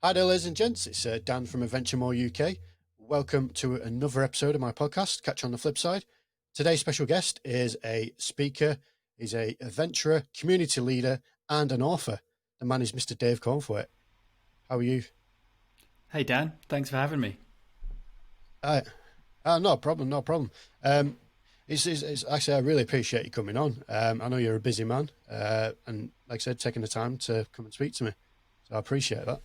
Hi there, ladies and gents. It's Dan from Adventure More UK. Welcome to another episode of my podcast, Catch you on the Flip Side. Today's special guest is a speaker, he's a adventurer, community leader, and an author. The man is Mr. Dave Cornthwaite. How are you? Hey Dan, thanks for having me. Uh, no problem, no problem. It's actually, I really appreciate you coming on. I know you're a busy man, and like I said, taking the time to come and speak to me. So I appreciate that.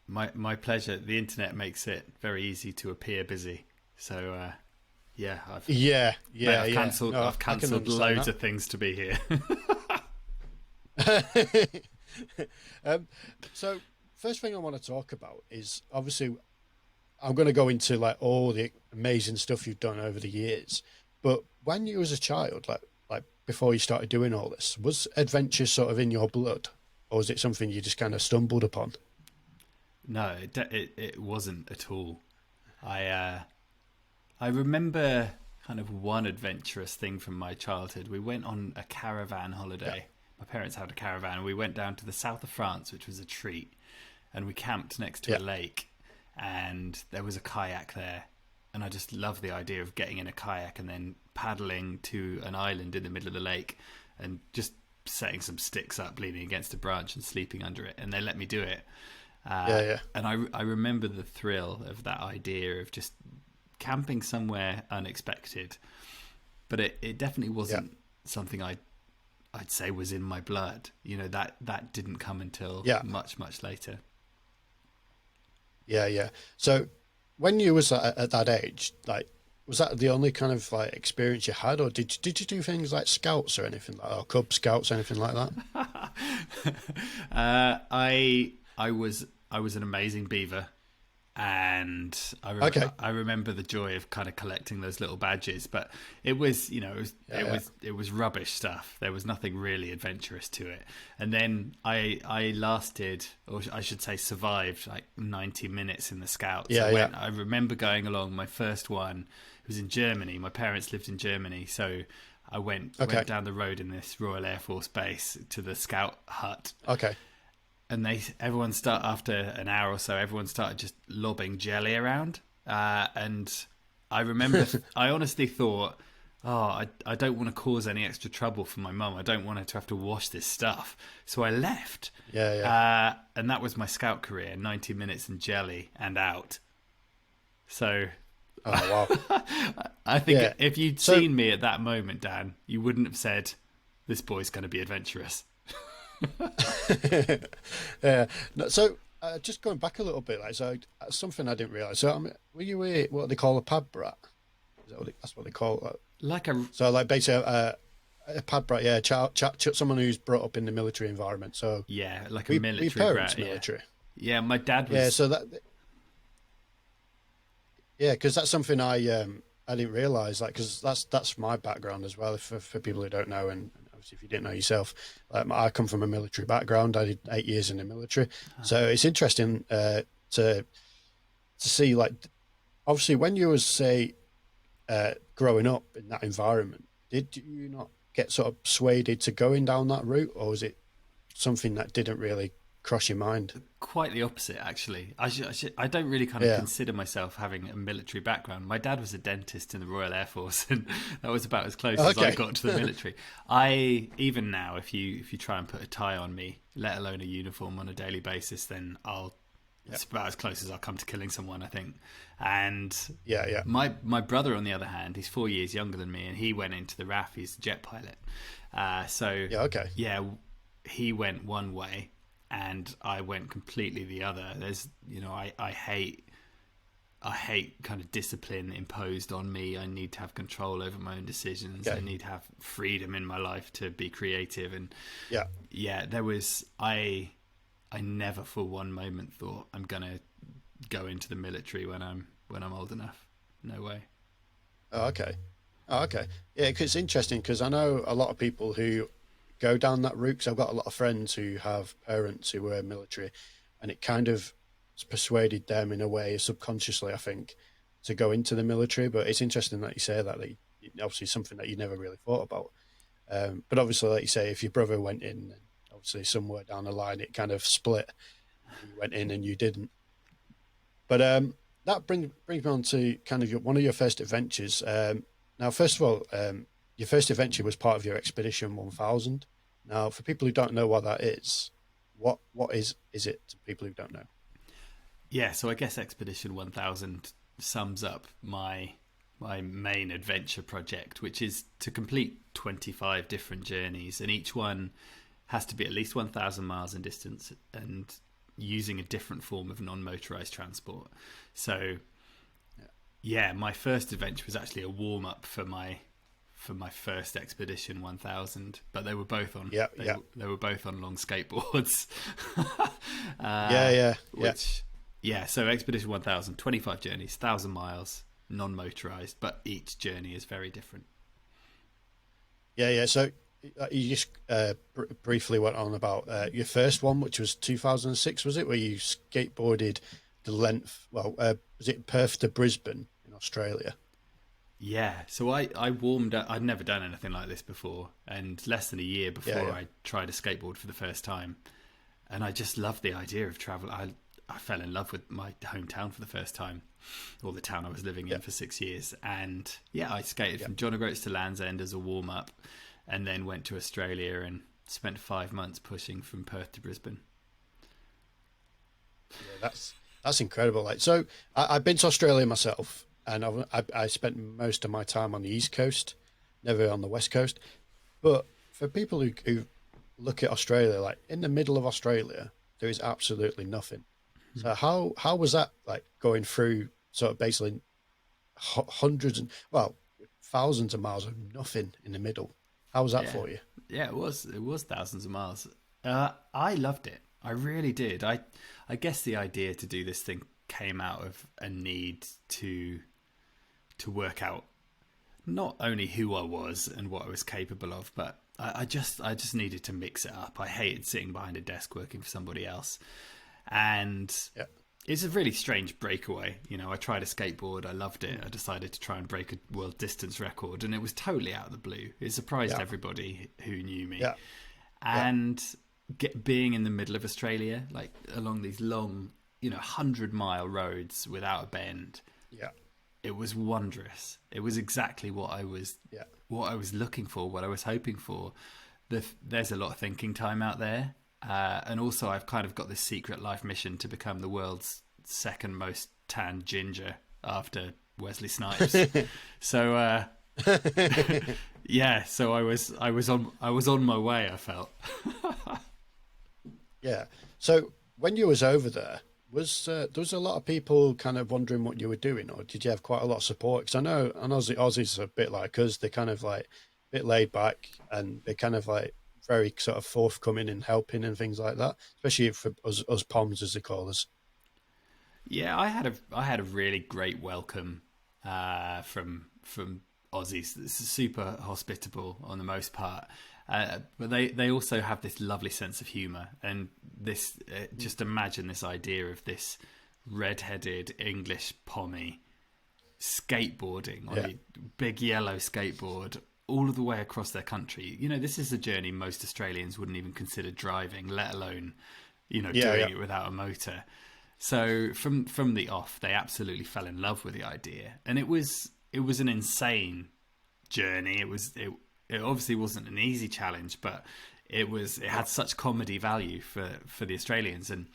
My pleasure. The internet makes it very easy to appear busy. So yeah, Yeah, mate, yeah, yeah. No, I've I can cancelled understand loads that. of things to be here. um, so first thing I want to talk about is obviously I'm going to go into like all the amazing stuff you've done over the years, but when you was a child, like before you started doing all this, was adventure sort of in your blood, or was it something you just kind of stumbled upon? No, it wasn't at all. I remember kind of one adventurous thing from my childhood. We went on a caravan Yeah, holiday. My parents had a caravan, and we went down to the south of France, which was a treat. And we camped next to yeah, a lake, and there was a kayak there. And I just love the idea of getting in a kayak and then paddling to an island in the middle of the lake and just setting some sticks up, leaning against a branch and sleeping under it. And they let me do it. yeah, yeah, And I remember the thrill of that idea of just camping somewhere unexpected. But it definitely yeah, wasn't something I'd say was in my blood. You know, that didn't come until yeah, much later. yeah, yeah. So when you was at that age, like, was that the only kind of like experience you had, or did you do things like scouts or anything like that, or Cub Scouts, anything like that? I was an amazing beaver, and Okay. I remember the joy of kind of collecting those little badges. But it was, you know, Yeah, yeah. it was rubbish stuff. There was nothing really adventurous to it. And then I lasted, or I should say, survived like 90 minutes in the Scouts. Yeah, yeah. I remember going along my first one. It was in Germany. My parents lived in Germany, so I went Okay. down the road in this Royal Air Force base to the Scout hut, Okay. and everyone start after an hour or so. Everyone started just lobbing jelly around, and I remember I honestly thought, oh, I don't want to cause any extra trouble for my mum. I don't want her to have to wash this stuff. So I left, Yeah, yeah. and that was my Scout career: 90 minutes in jelly and out. So Oh, wow. I think Yeah. if you'd So, seen me at that moment, Dan, you wouldn't have said, "This boy's going to be adventurous." yeah. No, so just going back a little bit, like, so something I didn't realize. So, I mean, were you what they call a pad brat? Is that that's what they call it? Like a So, like, basically, a pad brat, yeah, someone who's brought up in the military environment. So, Yeah, like a we military parents brat. Yeah, military. yeah. My dad Yeah. was. So that, yeah, because that's something I didn't realize, like, because that's my background as well. If for people who don't know, and obviously if you didn't know yourself, I come from a military background. I did 8 years in the military, so it's interesting to see, like, obviously when you was say growing up in that environment, did you not get sort of swayed to going down that route, or was it something that didn't really cross your mind? Quite the opposite, actually. I don't really kind of Yeah. consider myself having a military background. My dad was a dentist in the Royal Air Force, and that was about as close as I Okay. got to the military. I even now, if you try and put a tie on me, let alone a uniform on a daily basis, then I'll. Yeah. It's about as close as I'll come to killing someone, I think. And Yeah. Yeah. my brother, on the other hand, he's 4 years younger than me, and he went into the RAF. He's a jet pilot. So Yeah. Okay. yeah, he went one way, and I went completely the other. I hate kind of discipline imposed on me. I need to have control over my own decisions. I Okay. need to have freedom in my life to be creative. And Yeah. yeah, I never for one moment thought I'm gonna go into the military when I'm old enough. No way. Oh, okay. Oh, okay. Yeah, 'cause it's interesting because I know a lot of people who go down that route. Because I've got a lot of friends who have parents who were military, and it kind of persuaded them in a way, subconsciously, I think, to go into the military. But it's interesting that you say that, obviously something that you never really thought about. But obviously, like you say, if your brother went in, then obviously somewhere down the line it kind of split. you went in and you didn't. But that brings me on to kind of one of your first adventures. Now, first of all, your first adventure was part of your Expedition 1000. Now, for people who don't know what that is, what is it to people who don't know? Yeah, so I guess Expedition 1000 sums up my main adventure project, which is to complete 25 different journeys, and each one has to be at least 1,000 miles in distance and using a different form of non-motorized transport. So, yeah, my first adventure was actually a warm-up for my first Expedition 1000, but they were both on they were both on long skateboards. So Expedition 1000, 25 journeys, 1,000 miles, non-motorized, but each journey is very different. So you just briefly went on about your first one, which was 2006, was it, where you skateboarded the length, was it Perth to Brisbane in Australia? Yeah, so I warmed up. I'd never done anything like this before, and less than a year before I tried a skateboard for the first time, and I just loved the idea of travel. I fell in love with my hometown for the first time, or the town I was living in for 6 years, and I skated from John O'Groats to Land's End as a warm up, and then went to Australia and spent 5 months pushing from Perth to Brisbane. Yeah, that's incredible. Like, so I've been to Australia myself. And I spent most of my time on the East Coast, never on the West Coast. But for people who look at Australia, like in the middle of Australia, there is absolutely nothing. So how was that, like, going through sort of basically thousands of miles of nothing in the middle? How was that for you? Yeah, it was thousands of miles. I loved it. I really did. I guess the idea to do this thing came out of a need to work out not only who I was and what I was capable of, but I just needed to mix it up. I hated sitting behind a desk working for somebody else, and it's a really strange breakaway. I tried a skateboard, I loved it. I decided to try and break a world distance record, and it was totally out of the blue. It surprised everybody who knew me, and being in the middle of Australia, like along these long 100-mile roads without a bend. It was wondrous. It was exactly what I was looking for, what I was hoping for. There's a lot of thinking time out there. And also I've kind of got this secret life mission to become the world's second most tan ginger after Wesley Snipes. So, so I was on my way, I felt. Yeah. So when you was over there, there was a lot of people kind of wondering what you were doing, or did you have quite a lot of support? Because I know the Aussies are a bit like us. They're kind of like a bit laid back, and they're kind of like very sort of forthcoming and helping and things like that, especially for us Poms, as they call us. Yeah, I had a really great welcome from Aussies. This is super hospitable on the most part. But they also have this lovely sense of humour, and this just imagine this idea of this red-headed English pommy skateboarding on a big yellow skateboard all of the way across their country. This is a journey most Australians wouldn't even consider driving, let alone doing it without a motor. So from the off, they absolutely fell in love with the idea, and it was an insane journey. It obviously wasn't an easy challenge, but it had such comedy value for the Australians. And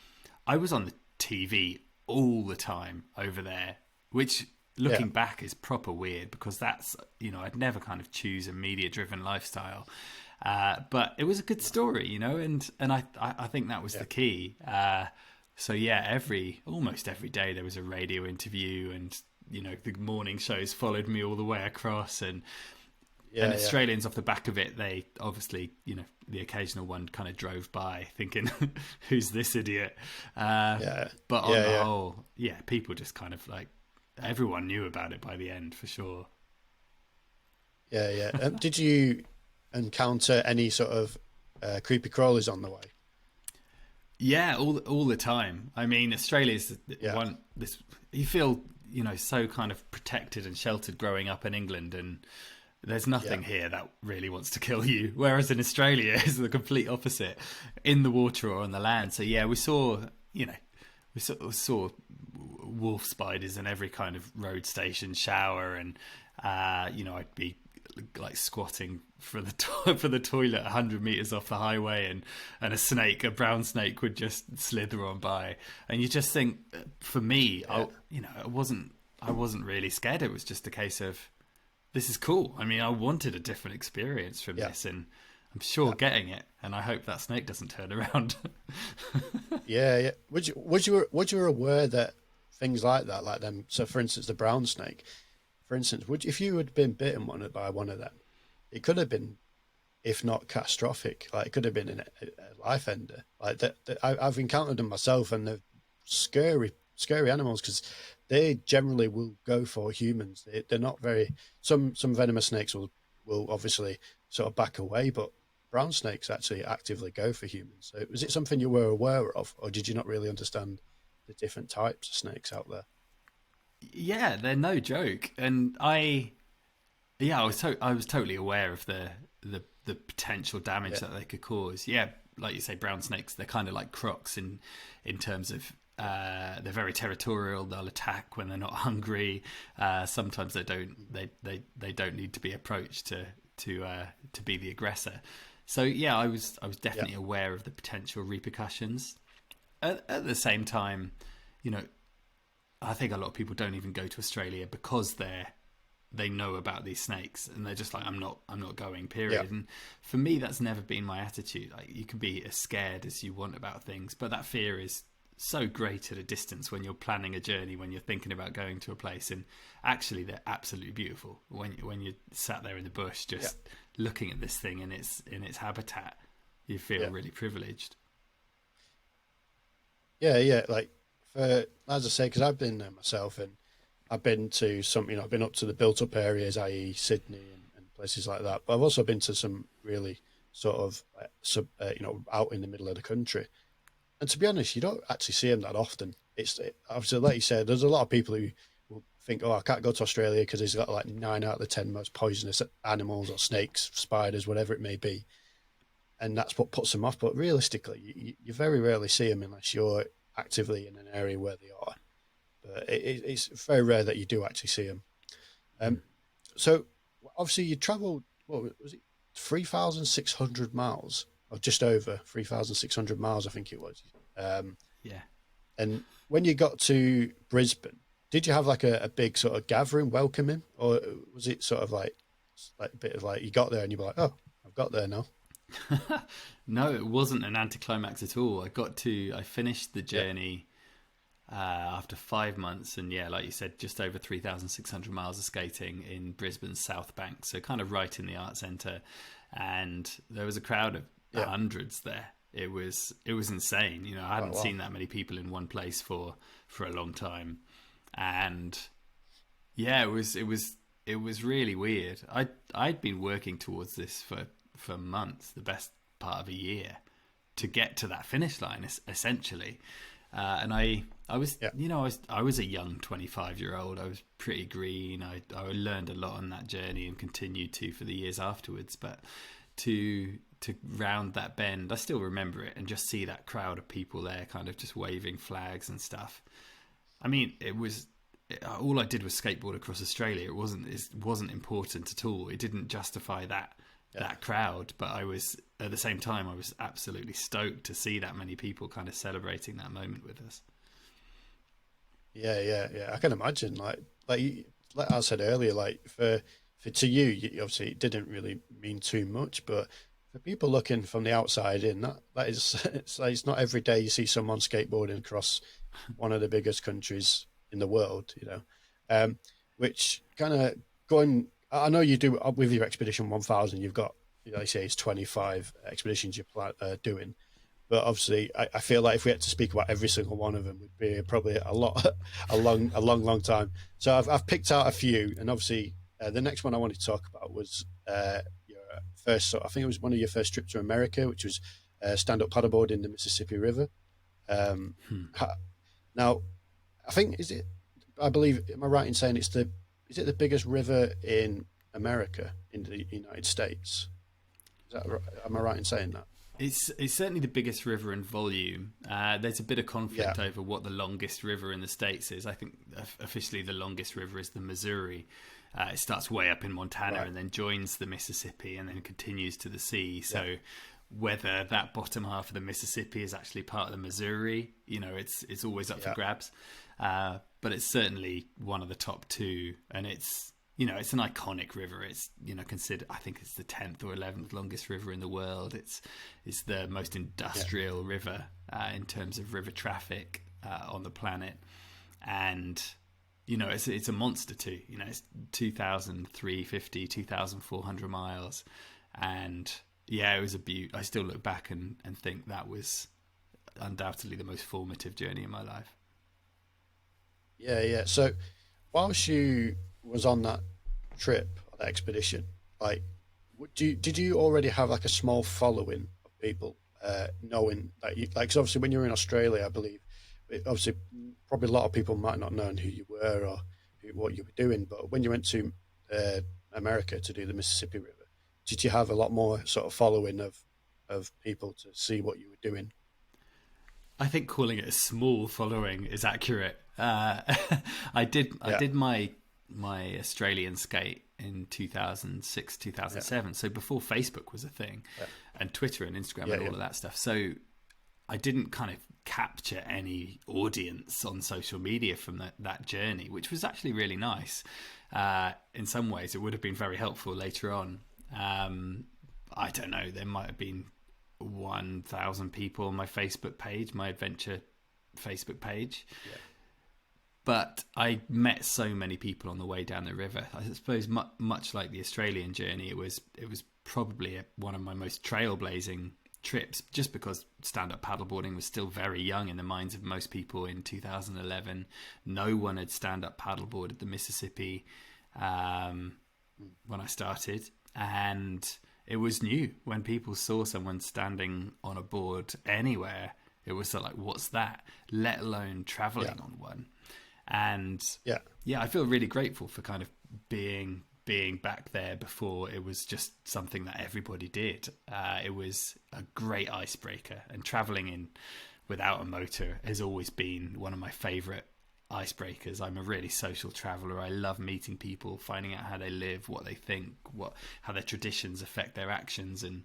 I was on the TV all the time over there, which looking back is proper weird, because that's, I'd never kind of choose a media driven lifestyle. But it was a good story, and I think that was the key. So almost every day there was a radio interview, and, the morning shows followed me all the way across, and Australians off the back of it, they obviously, the occasional one kind of drove by thinking, who's this idiot? But on the whole, people just kind of like, everyone knew about it by the end, for sure. Did you encounter any sort of creepy crawlers on the way? Yeah, all the time. I mean, Australia's one. You feel, so kind of protected and sheltered growing up in England, and there's nothing here that really wants to kill you. Whereas in Australia, it's the complete opposite, in the water or on the land. So we saw you know, we sort of saw wolf spiders in every kind of road station shower, and I'd be like squatting for the for the toilet 100 meters off the highway, and a brown snake would just slither on by, and you just think, for me, I wasn't really scared. It was just a case of, this is cool. I mean, I wanted a different experience from this, and I'm sure getting it, and I hope that snake doesn't turn around. Yeah. Was you aware that things like that, like them? So, for instance, the brown snake, for instance, if you had been bitten by one of them, it could have been, if not catastrophic, like it could have been a life ender. Like that, I've encountered them myself, and they're scary animals, because they generally will go for humans. They're not very. Some venomous snakes will obviously sort of back away, but brown snakes actually actively go for humans. So was it something you were aware of, or did you not really understand the different types of snakes out there? Yeah, they're no joke, and I was totally aware of the potential damage that they could cause. Yeah, like you say, brown snakes, they're kind of like crocs in terms of they're very territorial. They'll attack when they're not hungry. Sometimes they don't need to be approached to be the aggressor. So yeah, I was definitely aware of the potential repercussions. At the same time, I think a lot of people don't even go to Australia because they know about these snakes, and they're just like, I'm not going, period. Yeah. And for me, that's never been my attitude. Like, you can be as scared as you want about things, but that fear is so great at a distance when you're planning a journey, when you're thinking about going to a place, and actually they're absolutely beautiful when you're sat there in the bush just looking at this thing in its habitat. You feel really privileged. Yeah. Like, as I say, because I've been there myself, and I've been to some, I've been up to the built-up areas, i.e., Sydney and places like that. But I've also been to some really sort of, out in the middle of the country. And to be honest, you don't actually see them that often. Obviously, like you said, there's a lot of people who will think, "Oh, I can't go to Australia because it's got like 9 out of the 10 most poisonous animals, or snakes, spiders, whatever it may be," and that's what puts them off. But realistically, you very rarely see them unless you're actively in an area where they are. But it's very rare that you do actually see them. So obviously you travelled, what was it, 3,600 miles, or just over 3,600 miles, I think it was. Yeah. And when you got to Brisbane, did you have like a big sort of gathering welcoming, or was it sort of like a bit of like, you got there and you were like, oh, I've got there now? No, it wasn't an anticlimax at all. I finished the journey after 5 months, and like you said, just over 3,600 miles of skating in Brisbane's South Bank, so kind of right in the art centre, and there was a crowd of hundreds there. It was insane. I hadn't seen that many people in one place for a long time, and it was really weird. I'd been working towards this for months, the best part of a year, to get to that finish line, essentially. And I was a young 25-year-old. I was pretty green. I learned a lot on that journey and continued to for the years afterwards. But to round that bend, I still remember it, and just see that crowd of people there, kind of just waving flags and stuff. I mean, all I did was skateboard across Australia. It wasn't important at all. It didn't justify that crowd, but at the same time, I was absolutely stoked to see that many people kind of celebrating that moment with us. Yeah. I can imagine. Like I said earlier, like for to you, obviously it didn't really mean too much, but for people looking from the outside in, that is, it's not every day you see someone skateboarding across one of the biggest countries in the world, which kind of going. I know you do with your Expedition 1000. You've got, like you say, it's 25 expeditions you're doing. But obviously, I feel like if we had to speak about every single one of them, would be probably a long time. So I've picked out a few, and obviously the next one I wanted to talk about was your first. I think it was one of your first trips to America, which was stand-up paddleboard in the Mississippi River. Now, I believe, am I right in saying is it the biggest river in America, in the United States? Is that right? Am I right in saying that? It's certainly the biggest river in volume. There's a bit of Yeah, conflict over what the longest river in the States is. I think officially the longest river is the Missouri. It starts way up in Montana right. and then joins the Mississippi and then continues to the sea. Yeah, So whether that bottom half of the Mississippi is actually part of the Missouri, it's always up for yeah, grabs. But it's certainly one of the top two, and it's an iconic river. It's considered. I think it's the 10th or 11th longest river in the world. It's the most yeah, industrial river in terms of river traffic on the planet, and it's a monster too. It's 2,350, 2,400 miles, and yeah, it was a beaut. I still look back and think that was undoubtedly the most formative journey in my life. yeah, yeah. So, whilst you was on that trip, or that expedition, like, did you already have like a small following of people knowing that you like? 'Cause obviously, when you were in Australia, I believe, obviously, probably a lot of people might not know who you were or what you were doing. But when you went to uh, America to do the Mississippi River, did you have a lot more sort of following of people to see what you were doing? I think calling it a small following is accurate. I Yeah, did my Australian skate in 2006, yeah, 2007. So before Facebook was a thing, yeah, and Twitter and Instagram yeah, and yeah, all of that stuff. So I didn't kind of capture any audience on social media from that journey, which was actually really nice. In some ways, it would have been very helpful later on. I don't know. There might have been 1,000 people on my Facebook page, my adventure Facebook page. yeah, But I met so many people on the way down the river. I suppose much like the Australian journey, it was probably one of my most trailblazing trips, just because stand-up paddleboarding was still very young in the minds of most people in 2011. No one had stand-up paddleboarded the Mississippi um, mm, when I started, and it was new when people saw someone standing on a board anywhere. It was sort of like, what's that? Let alone yeah, traveling on one. And yeah, yeah, I feel really grateful for kind of being back there before it was just something that everybody did. It was a great icebreaker, and traveling in without a motor has always been one of my favorite icebreakers. I'm a really social traveler. I love meeting people, finding out how they live, what they think, how their traditions affect their actions, and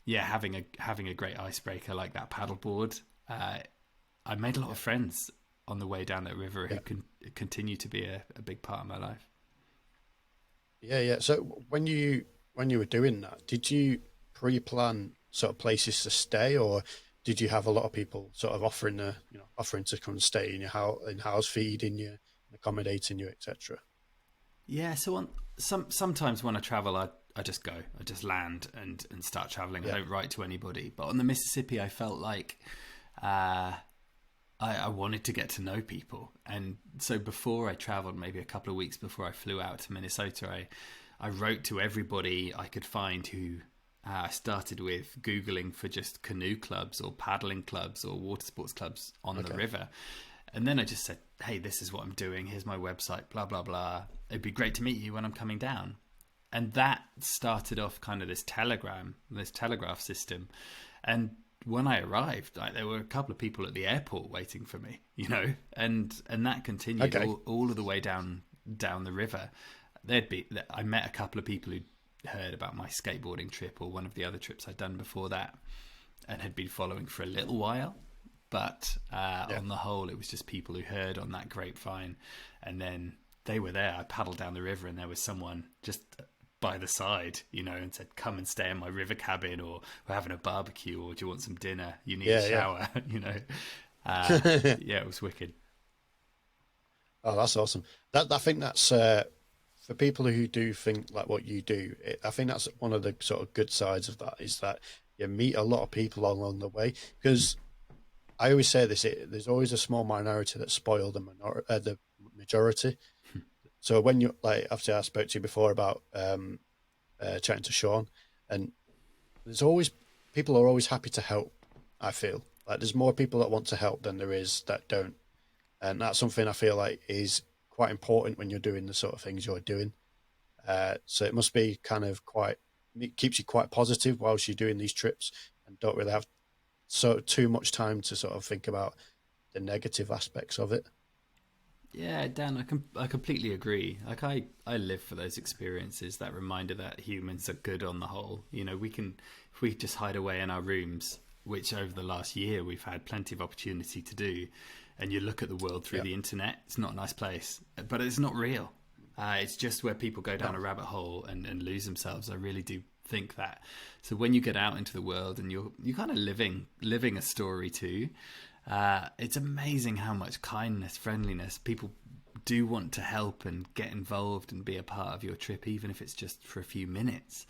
yeah, having a great icebreaker like that paddleboard. I made a lot yeah, of friends on the way down that river who yeah, can continue to be a big part of my life. yeah, yeah. So when you were doing that, did you pre-plan sort of places to stay, or did you have a lot of people sort of offering to come and stay in house, feeding you, accommodating you, etc.? Yeah, so sometimes when I travel, I just go, I just land and start traveling. I Yeah, don't write to anybody. But on the Mississippi, I felt like uh, I wanted to get to know people, and so before I traveled, maybe a couple of weeks before I flew out to Minnesota, I wrote to everybody I could find who. I started with Googling for just canoe clubs or paddling clubs or water sports clubs on the okay, river. And then I just said, hey, this is what I'm doing. Here's my website, blah, blah, blah. It'd be great to meet you when I'm coming down. And that started off kind of this telegraph system. And when I arrived, like, there were a couple of people at the airport waiting for me, and that continued okay, all of the way down the river. I met a couple of people who heard about my skateboarding trip or one of the other trips I'd done before that and had been following for a little while. But yeah, on the whole, it was just people who heard on that grapevine, and then they were there. I paddled down the river, and there was someone just by the side, and said, "Come and stay in my river cabin," or "We're having a barbecue," or "Do you want some dinner? You need a yeah, shower." yeah. Yeah, it was wicked. Oh, that's awesome. I think that's for people who do think like what you do. I think that's one of the sort of good sides of that is that you meet a lot of people along the way. Because I always say this: there's always a small minority that spoil the majority. So when you like, obviously, I spoke to you before about chatting to Sean, and there's always people are always happy to help. I feel like there's more people that want to help than there is that don't, and that's something I feel like is quite important when you're doing the sort of things you're doing. So it must be kind of quite. it keeps you quite positive whilst you're doing these trips, and don't really have too much time to sort of think about the negative aspects of it. Yeah, Dan, I completely agree. Like I live for those experiences, that reminder that humans are good on the whole. You know, we can, if we just hide away in our rooms, which over the last year we've had plenty of opportunity to do, and you look at the world through the internet, it's not a nice place, but it's not real. It's just where people go down a rabbit hole and lose themselves. I really do think that. So when you get out into the world and you're kind of living a story too, it's amazing how much kindness, friendliness, people do want to help and get involved and be a part of your trip, even if it's just for a few minutes.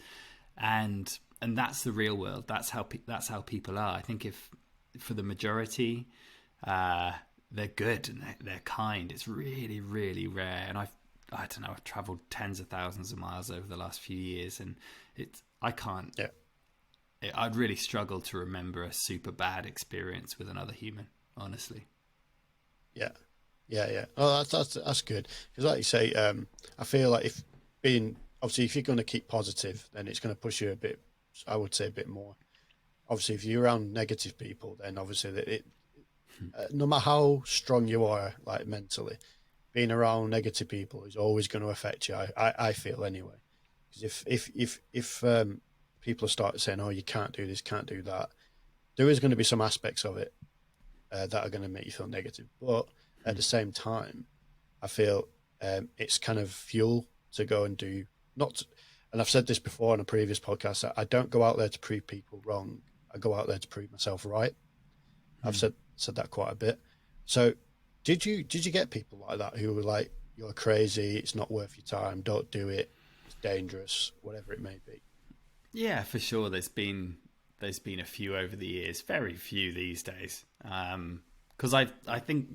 And that's the real world. That's how people are. I think if for the majority, they're good and they're kind. It's really, really rare. And I don't know, I've traveled tens of thousands of miles over the last few years, and I'd really struggle to remember a super bad experience with another human, honestly. Yeah. Oh, that's good, because like you say, I feel like if you're going to keep positive, then it's going to push you a bit. I would say a bit more. Obviously, if you're around negative people, then obviously no matter how strong you are, like mentally, being around negative people is always going to affect you. I feel anyway, because if people start saying, "Oh, you can't do this, can't do that," there is going to be some aspects of it that are going to make you feel negative. But at the same time, I feel it's kind of fuel to go and do. And I've said this before on a previous podcast, I don't go out there to prove people wrong. I go out there to prove myself right. I've said that quite a bit. So did you get people like that who were like, "You're crazy, it's not worth your time, don't do it, it's dangerous," whatever it may be? Yeah, for sure. There's been a few over the years, very few these days. Because I think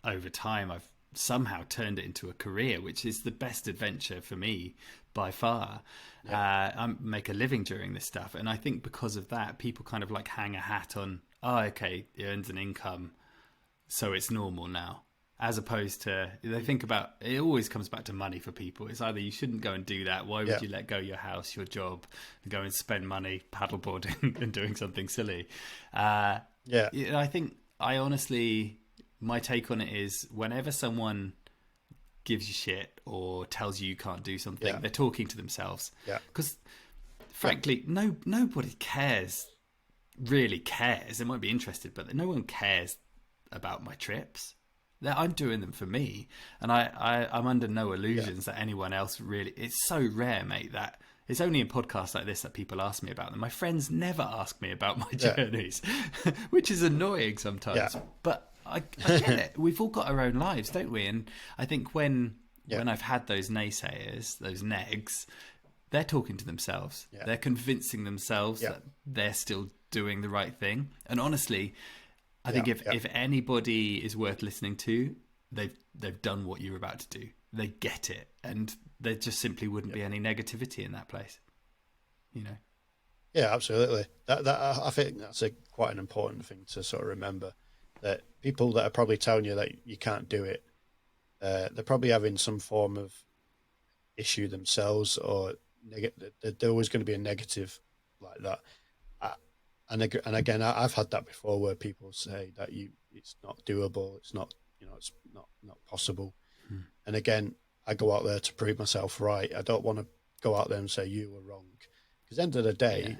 over time I've somehow turned it into a career, which is the best adventure for me by far. I make a living doing this stuff, and I think because of that, people kind of like hang a hat on, "Oh, okay, he earns an income, so it's normal now." As opposed to, they think about, it always comes back to money for people. It's either you shouldn't go and do that. Why would you let go your house, your job, and go and spend money paddleboarding and doing something silly? I think I honestly, my take on it is, whenever someone gives you shit or tells you can't do something, they're talking to themselves. Because frankly, nobody really cares. They might be interested, but no one cares about my trips. I'm doing them for me, and I'm under no illusions that anyone else really. It's so rare, mate, that it's only in podcasts like this that people ask me about them. My friends never ask me about my journeys, which is annoying sometimes. But I get it. We've all got our own lives, don't we? And I think when I've had those naysayers, those negs, they're talking to themselves. They're convincing themselves that they're still doing the right thing. And honestly, I think if anybody is worth listening to, they've done what you're about to do. They get it, and there just simply wouldn't be any negativity in that place. You know? Yeah, absolutely. That I think that's quite an important thing to sort of remember. That people that are probably telling you that you can't do it, they're probably having some form of issue themselves, or they're always going to be a negative like that. And again, I've had that before, where people say that it's not doable, it's not not possible. And again, I go out there to prove myself right. I don't want to go out there and say you were wrong, because at the end of the day,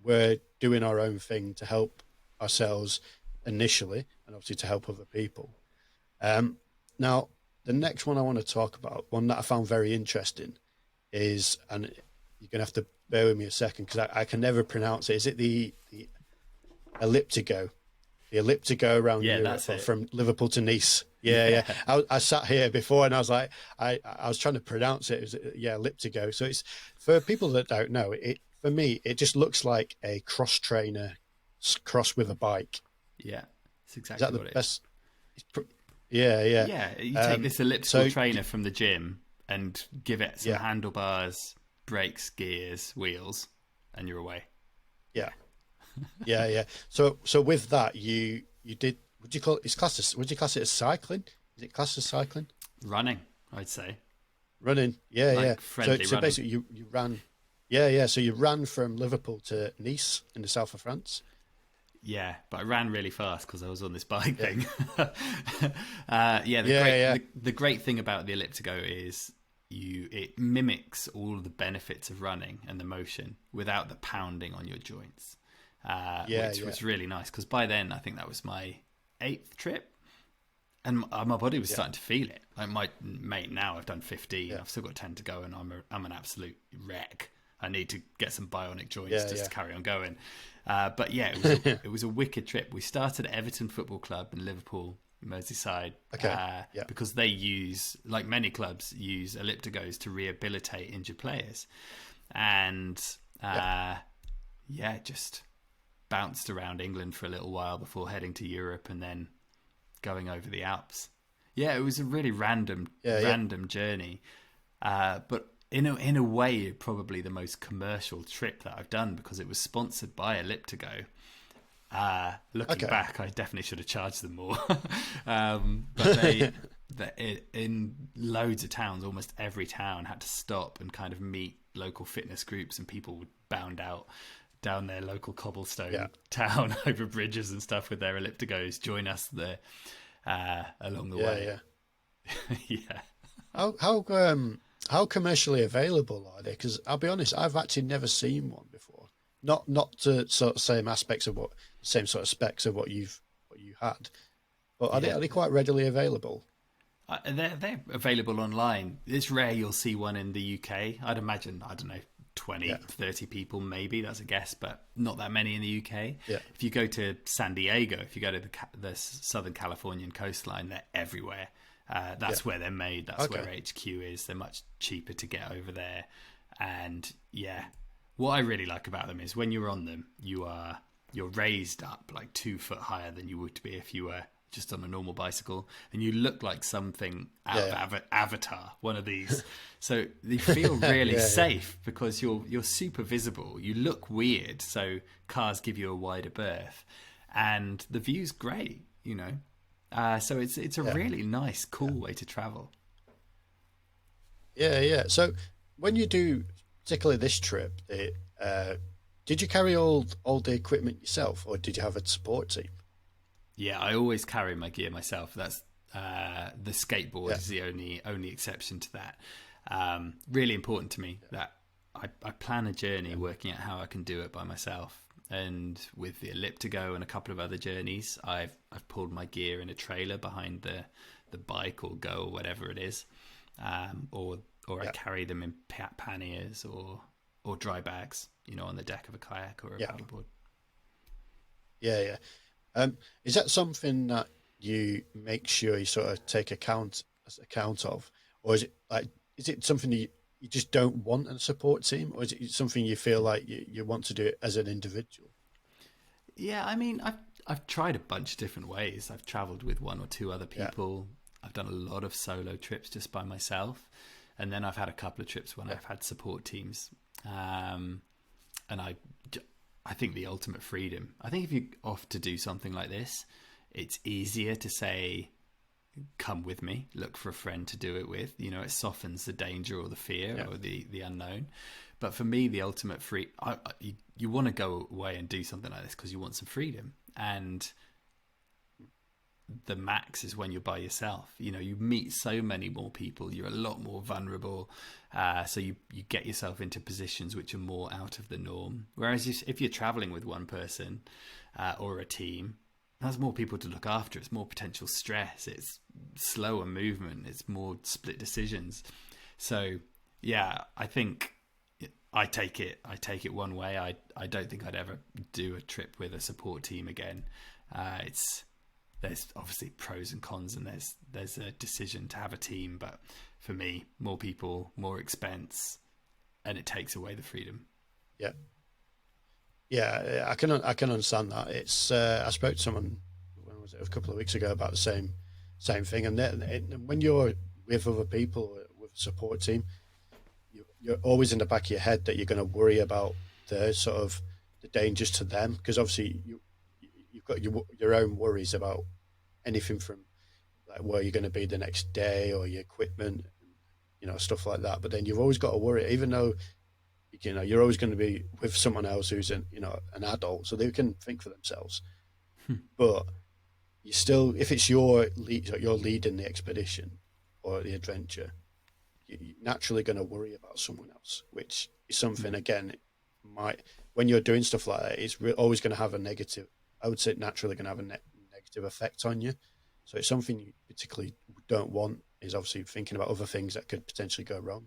we're doing our own thing to help ourselves initially, and obviously to help other people. Now, the next one I want to talk about, one that I found very interesting, is, and you're gonna have to bear with me a second because I can never pronounce it. Is it the elliptigo? The elliptigo around Europe, from Liverpool to Nice. Yeah. I sat here before and I was like, I was trying to pronounce it. It was, elliptigo. So it's, for people that don't know, for me, it just looks like a cross trainer cross with a bike. Yeah, it's exactly what it is. Yeah. You take this elliptical trainer from the gym and give it some handlebars, brakes, gears, wheels, and you're away. Yeah. So with that, you did. Would you class it as cycling? Is it classed as cycling? Running, I'd say. Running, yeah. Friendly So running. basically, you ran. Yeah, yeah. So you ran from Liverpool to Nice in the south of France. Yeah, but I ran really fast because I was on this bike Yeah, thing. Yeah, yeah, yeah, the great thing about the elliptigo is it mimics all of the benefits of running and the motion without the pounding on your joints, yeah, which yeah, was really nice because by then I think that was my eighth trip, and my body was yeah, starting to feel it. Like my mate, now I've done 15, yeah, I've still got 10 to go, and I'm an absolute wreck. I need to get some bionic joints yeah, just yeah. to carry on going. But yeah, it was a wicked trip. We started at Everton Football Club in Liverpool, Merseyside, Okay. Yeah, because they use, like many clubs, use ellipticos to rehabilitate injured players, and yeah, yeah, just bounced around England for a little while before heading to Europe and then going over the Alps. Yeah, it was a really yeah, yeah. random journey, but in a way, probably the most commercial trip that I've done because it was sponsored by Elliptigo. Looking Okay. back, I definitely should have charged them more. But in loads of towns, almost every town had to stop and kind of meet local fitness groups, and people would bound out down their local Yeah, cobblestone town over bridges and stuff with their ellipticos, join us there along the yeah, way. yeah. Yeah. How commercially available are they? Because I'll be honest, I've actually never seen one before. Not to sort of same aspects of what same sort of specs of what you had, but Yeah. are they quite readily available? They're available online. It's rare you'll see one in the UK. I'd imagine, I don't know, Yeah, 20, 30 people maybe, that's a guess, but not that many in the UK. yeah, If you go to San Diego, if you go to the Southern Californian coastline, they're everywhere. yeah. That's where they're made. That's where Okay. HQ is. They're much cheaper to get over there. And yeah, what I really like about them is when you're on them, you're raised up like 2 foot higher than you would be if you were just on a normal bicycle, and you look like something out Yeah, of Avatar, one of these. So you feel really yeah, yeah, safe because you're super visible. You look weird, so cars give you a wider berth, and the view's great. So it's a yeah, really nice, yeah, cool way to travel. yeah, yeah. So when you do, particularly this trip, did you carry all the equipment yourself, or did you have a support team? Yeah, I always carry my gear myself. That's the skateboard Yeah, is the only exception to that. Really important to me that I plan a journey yeah, working out how I can do it by myself. And with the Elliptigo and a couple of other journeys, I've pulled my gear in a trailer behind the bike or go or whatever it is, or I yeah, carry them in panniers or dry bags, on the deck of a kayak or a yeah, paddleboard. yeah, yeah. Is that something that you make sure you sort of take account of, or is it something you just don't want a support team, or is it something you feel like you want to do it as an individual? Yeah, I mean, I've tried a bunch of different ways. I've traveled with one or two other Yeah, people. I've done a lot of solo trips just by myself, and then I've had a couple of trips when yeah, I've had support teams. And I think the ultimate freedom. I think if you're off to do something like this, it's easier to say, "Come with me." Look for a friend to do it with. It softens the danger or the fear yeah, or the unknown. But for me, the ultimate you want to go away and do something like this because you want some freedom, and the max is when you're by yourself. You meet so many more people, you're a lot more vulnerable, so you get yourself into positions which are more out of the norm. Whereas if you're traveling with one person or a team, there's more people to look after. It's more potential stress, it's slower movement, it's more split decisions. So yeah, I think I take it one way. I don't think I'd ever do a trip with a support team again. It's There's obviously pros and cons, and there's a decision to have a team, but for me, more people, more expense, and it takes away the freedom. yeah, yeah. I can understand that. It's I spoke to someone, when was it, a couple of weeks ago, about the same thing, and when you're with other people with a support team, you're always in the back of your head that you're going to worry about the sort of the dangers to them, because obviously you've got your own worries about anything from like where you're going to be the next day or your equipment, stuff like that. But then you've always got to worry, even though you're always going to be with someone else who's an adult, so they can think for themselves. But you still, if it's you're leading the expedition or the adventure, you're naturally going to worry about someone else, which is something, again, might, when you're doing stuff like that, it's always going to have a negative, I would say naturally going to have a negative effect on you. So it's something you particularly don't want, is obviously thinking about other things that could potentially go wrong.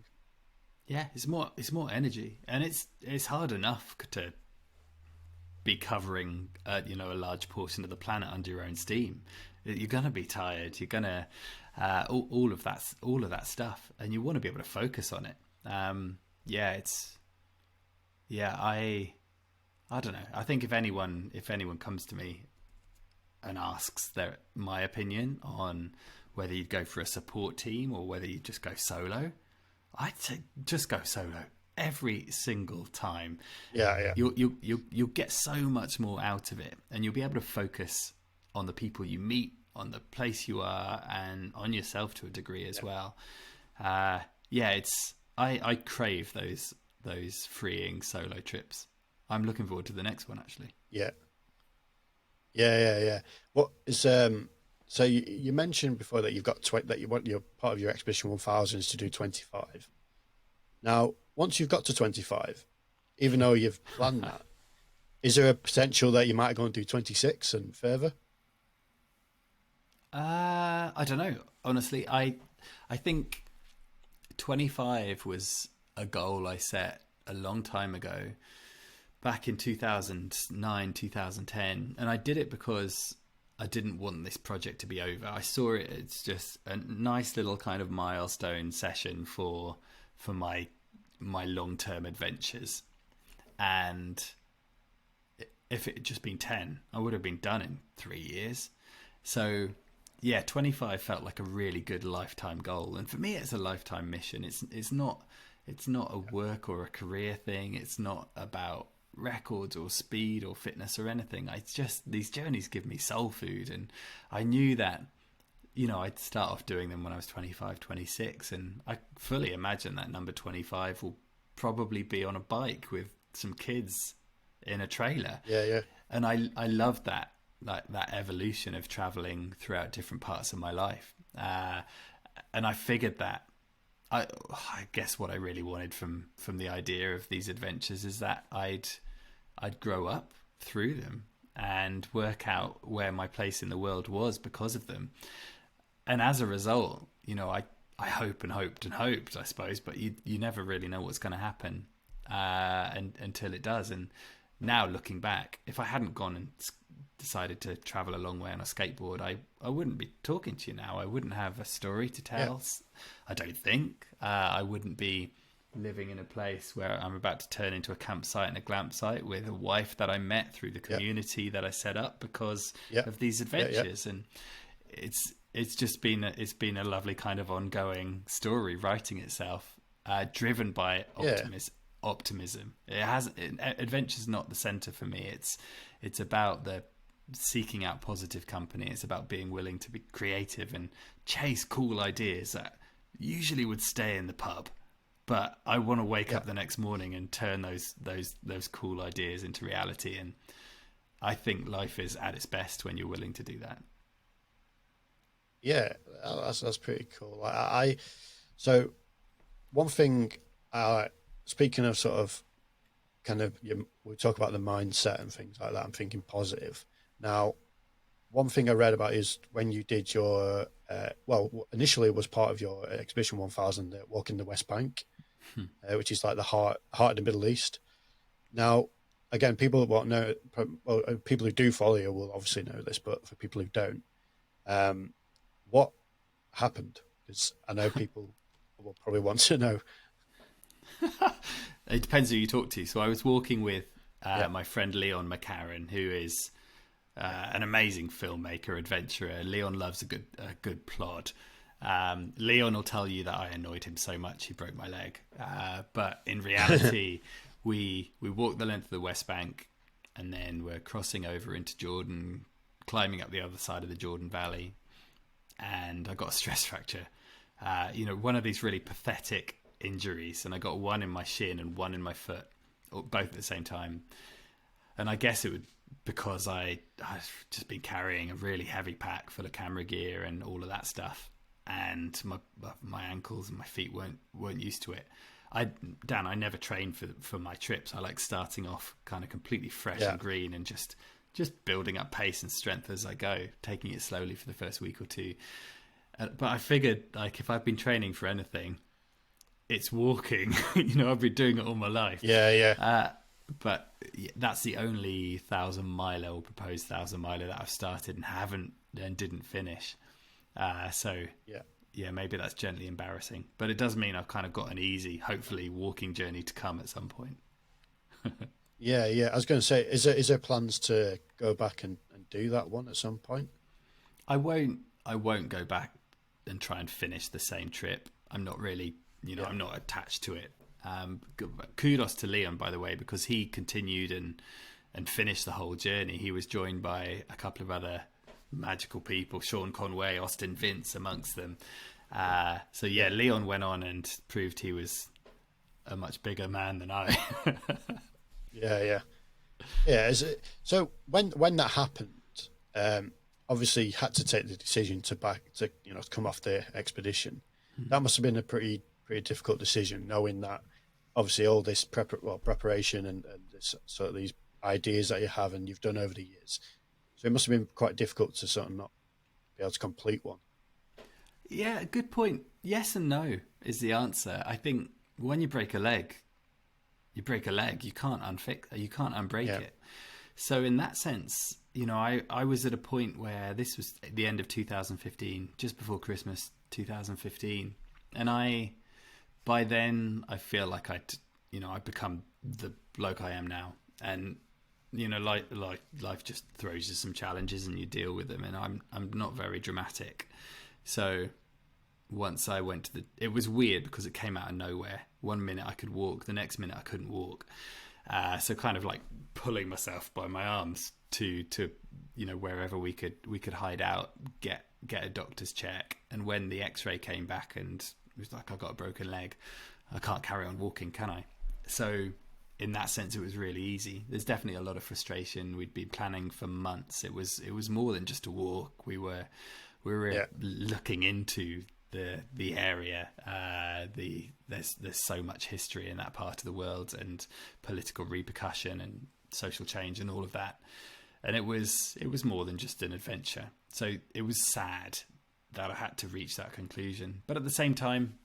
Yeah, it's more energy, and it's hard enough to be covering a large portion of the planet under your own steam. You're gonna be tired. You're gonna all of that stuff, and you want to be able to focus on it. I don't know. I think if anyone comes to me and asks my opinion on whether you'd go for a support team or whether you just go solo, I'd say just go solo every single time. Yeah. You'll get so much more out of it, and you'll be able to focus on the people you meet, on the place you are, and on yourself to a degree as well. I crave those freeing solo trips. I'm looking forward to the next one, actually. Yeah. What is so you mentioned before that you've got that you want your part of your Expedition 1000 is to do 25. Now, once you've got to 25, even though you've planned that, is there a potential that you might go and do 26 and further? I don't know. Honestly, I think 25 was a goal I set a long time ago, back in 2009, 2010, and I did it because I didn't want this project to be over. I saw it as just a nice little kind of milestone session for my long-term adventures. And if it had just been 10, I would have been done in 3 years. So yeah, 25 felt like a really good lifetime goal. And for me, it's a lifetime mission. It's not a work or a career thing. It's not about records or speed or fitness or anything. It's just, these journeys give me soul food. And I knew that, I'd start off doing them when I was 25, 26. And I fully imagine that number 25 will probably be on a bike with some kids in a trailer. Yeah. And I love that, like that evolution of traveling throughout different parts of my life. And I figured that I guess what I really wanted from the idea of these adventures is that I'd grow up through them and work out where my place in the world was because of them. And as a result, I hope and hoped and hoped, I suppose, but you never really know what's going to happen until it does. And now looking back, if I hadn't gone and decided to travel a long way on a skateboard, I wouldn't be talking to you now. I wouldn't have a story to tell. Yeah. I don't think. I wouldn't be living in a place where I'm about to turn into a campsite and a glampsite with a wife that I met through the community that I set up because of these adventures. And it's just been a lovely kind of ongoing story writing itself, driven by optimism. Adventure's not the center for me. It's about the seeking out positive company. It's about being willing to be creative and chase cool ideas that usually would stay in the pub, but I want to wake up the next morning and turn those cool ideas into reality. And I think life is at its best when you're willing to do that. Yeah, that's pretty cool. So one thing, speaking of sort of kind of, we talk about the mindset and things like that. I'm thinking positive. Now, one thing I read about is when you did your, initially it was part of your Expedition 1000, walking the West Bank, which is like the heart of the Middle East. Now, again, people that won't know, people who do follow you will obviously know this, but for people who don't, what happened? Because I know people will probably want to know. It depends who you talk to. So I was walking with my friend Leon McCarran, who is an amazing filmmaker, adventurer. Leon loves a good plot. Leon will tell you that I annoyed him so much he broke my leg. But in reality, we walked the length of the West Bank, and then we're crossing over into Jordan, climbing up the other side of the Jordan Valley, and I got a stress fracture. One of these really pathetic injuries, and I got one in my shin and one in my foot, both at the same time. And I guess it would because I've just been carrying a really heavy pack full of camera gear and all of that stuff, and my ankles and my feet weren't used to it. I never train for my trips. I like starting off kind of completely fresh and green, and just building up pace and strength as I go, taking it slowly for the first week or two. But I figured, like, if I've been training for anything, it's walking. I've been doing it all my life. But that's the only 1,000-miler or proposed 1,000-miler that I've started and didn't finish. Maybe that's gently embarrassing, but it does mean I've kind of got an easy, hopefully, walking journey to come at some point. Yeah. I was going to say, is there plans to go back and do that one at some point? I won't go back and try and finish the same trip. I'm not really, I'm not attached to it. Kudos to Leon, by the way, because he continued and finished the whole journey. He was joined by a couple of other magical people, Sean Conway, Austin Vince amongst them. Leon went on and proved he was a much bigger man than I. Yeah. So when that happened, obviously you had to take the decision to come off the expedition. That must have been a pretty difficult decision, knowing that obviously all this preparation and this, sort of these ideas that you have and you've done over the years. So it must have been quite difficult to sort of not be able to complete one. Yeah, good point. Yes and no is the answer. I think when you break a leg, you break a leg. You can't unbreak it. So in that sense, I was at a point where this was at the end of 2015, just before Christmas 2015, and by then I feel like I'd become the bloke I am now, and life just throws you some challenges and you deal with them, and I'm not very dramatic. So once I went it was weird because it came out of nowhere. One minute I could walk, the next minute I couldn't walk. So kind of like pulling myself by my arms to wherever we could hide out, get a doctor's check. And when the X-ray came back and it was like, I've got a broken leg, I can't carry on walking, can I? So in that sense, it was really easy. There's definitely a lot of frustration. We'd been planning for months. It was more than just a walk. We were looking into the area. There's so much history in that part of the world, and political repercussion and social change and all of that. And it was more than just an adventure. So it was sad that I had to reach that conclusion. But at the same time,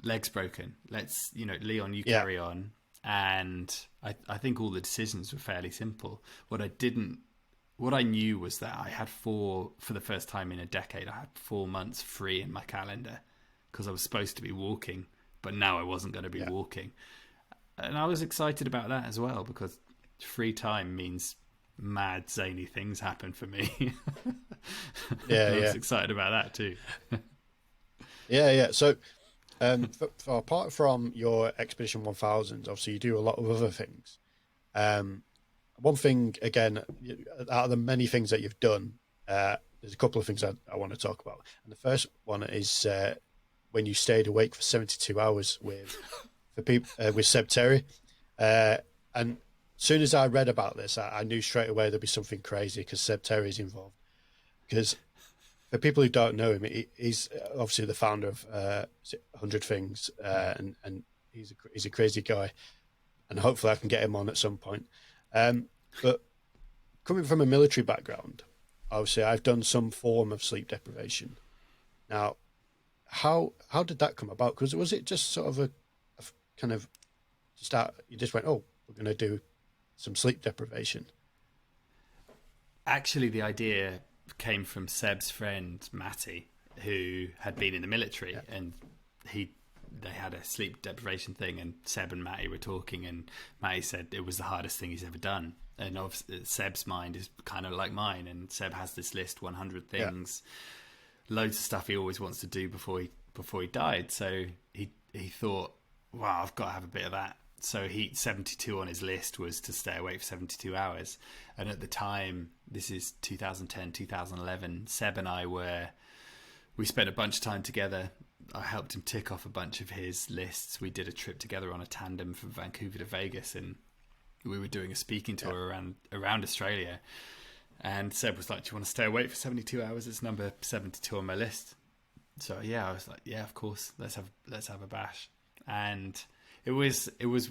leg's broken. Leon, you carry on. And I think all the decisions were fairly simple. What I knew was that I had for the first time in a decade, I had 4 months free in my calendar because I was supposed to be walking, but now I wasn't going to be walking. And I was excited about that as well, because free time means mad, zany things happen for me. I was excited about that too. So for apart from your Expedition 1000, obviously you do a lot of other things. One thing, again, out of the many things that you've done, there's a couple of things I want to talk about. And the first one is when you stayed awake for 72 hours with Seb Terry. And as soon as I read about this, I knew straight away there'd be something crazy because Seb Terry is involved. Because for people who don't know him, he's obviously the founder of 100 Things, and he's a crazy guy. And hopefully I can get him on at some point. But coming from a military background, obviously I've done some form of sleep deprivation. Now, how did that come about? Because was it just sort of a kind of start? You just went, oh, we're going to do some sleep deprivation. Actually, the idea came from Seb's friend Matty, who had been in the military, and they had a sleep deprivation thing, and Seb and Matty were talking, and Matty said it was the hardest thing he's ever done. And obviously Seb's mind is kind of like mine, and Seb has this list, 100 things, loads of stuff he always wants to do before he died. So he thought, wow, I've got to have a bit of that. So 72 on his list was to stay awake for 72 hours. And at the time, this is 2010, 2011, Seb and I we spent a bunch of time together I helped him tick off a bunch of his lists. We did a trip together on a tandem from Vancouver to Vegas, and we were doing a speaking tour around Australia. And Seb was like, "Do you want to stay awake for 72 hours? It's number 72 on my list." So yeah, I was like, "Yeah, of course. Let's have a bash." And it was it was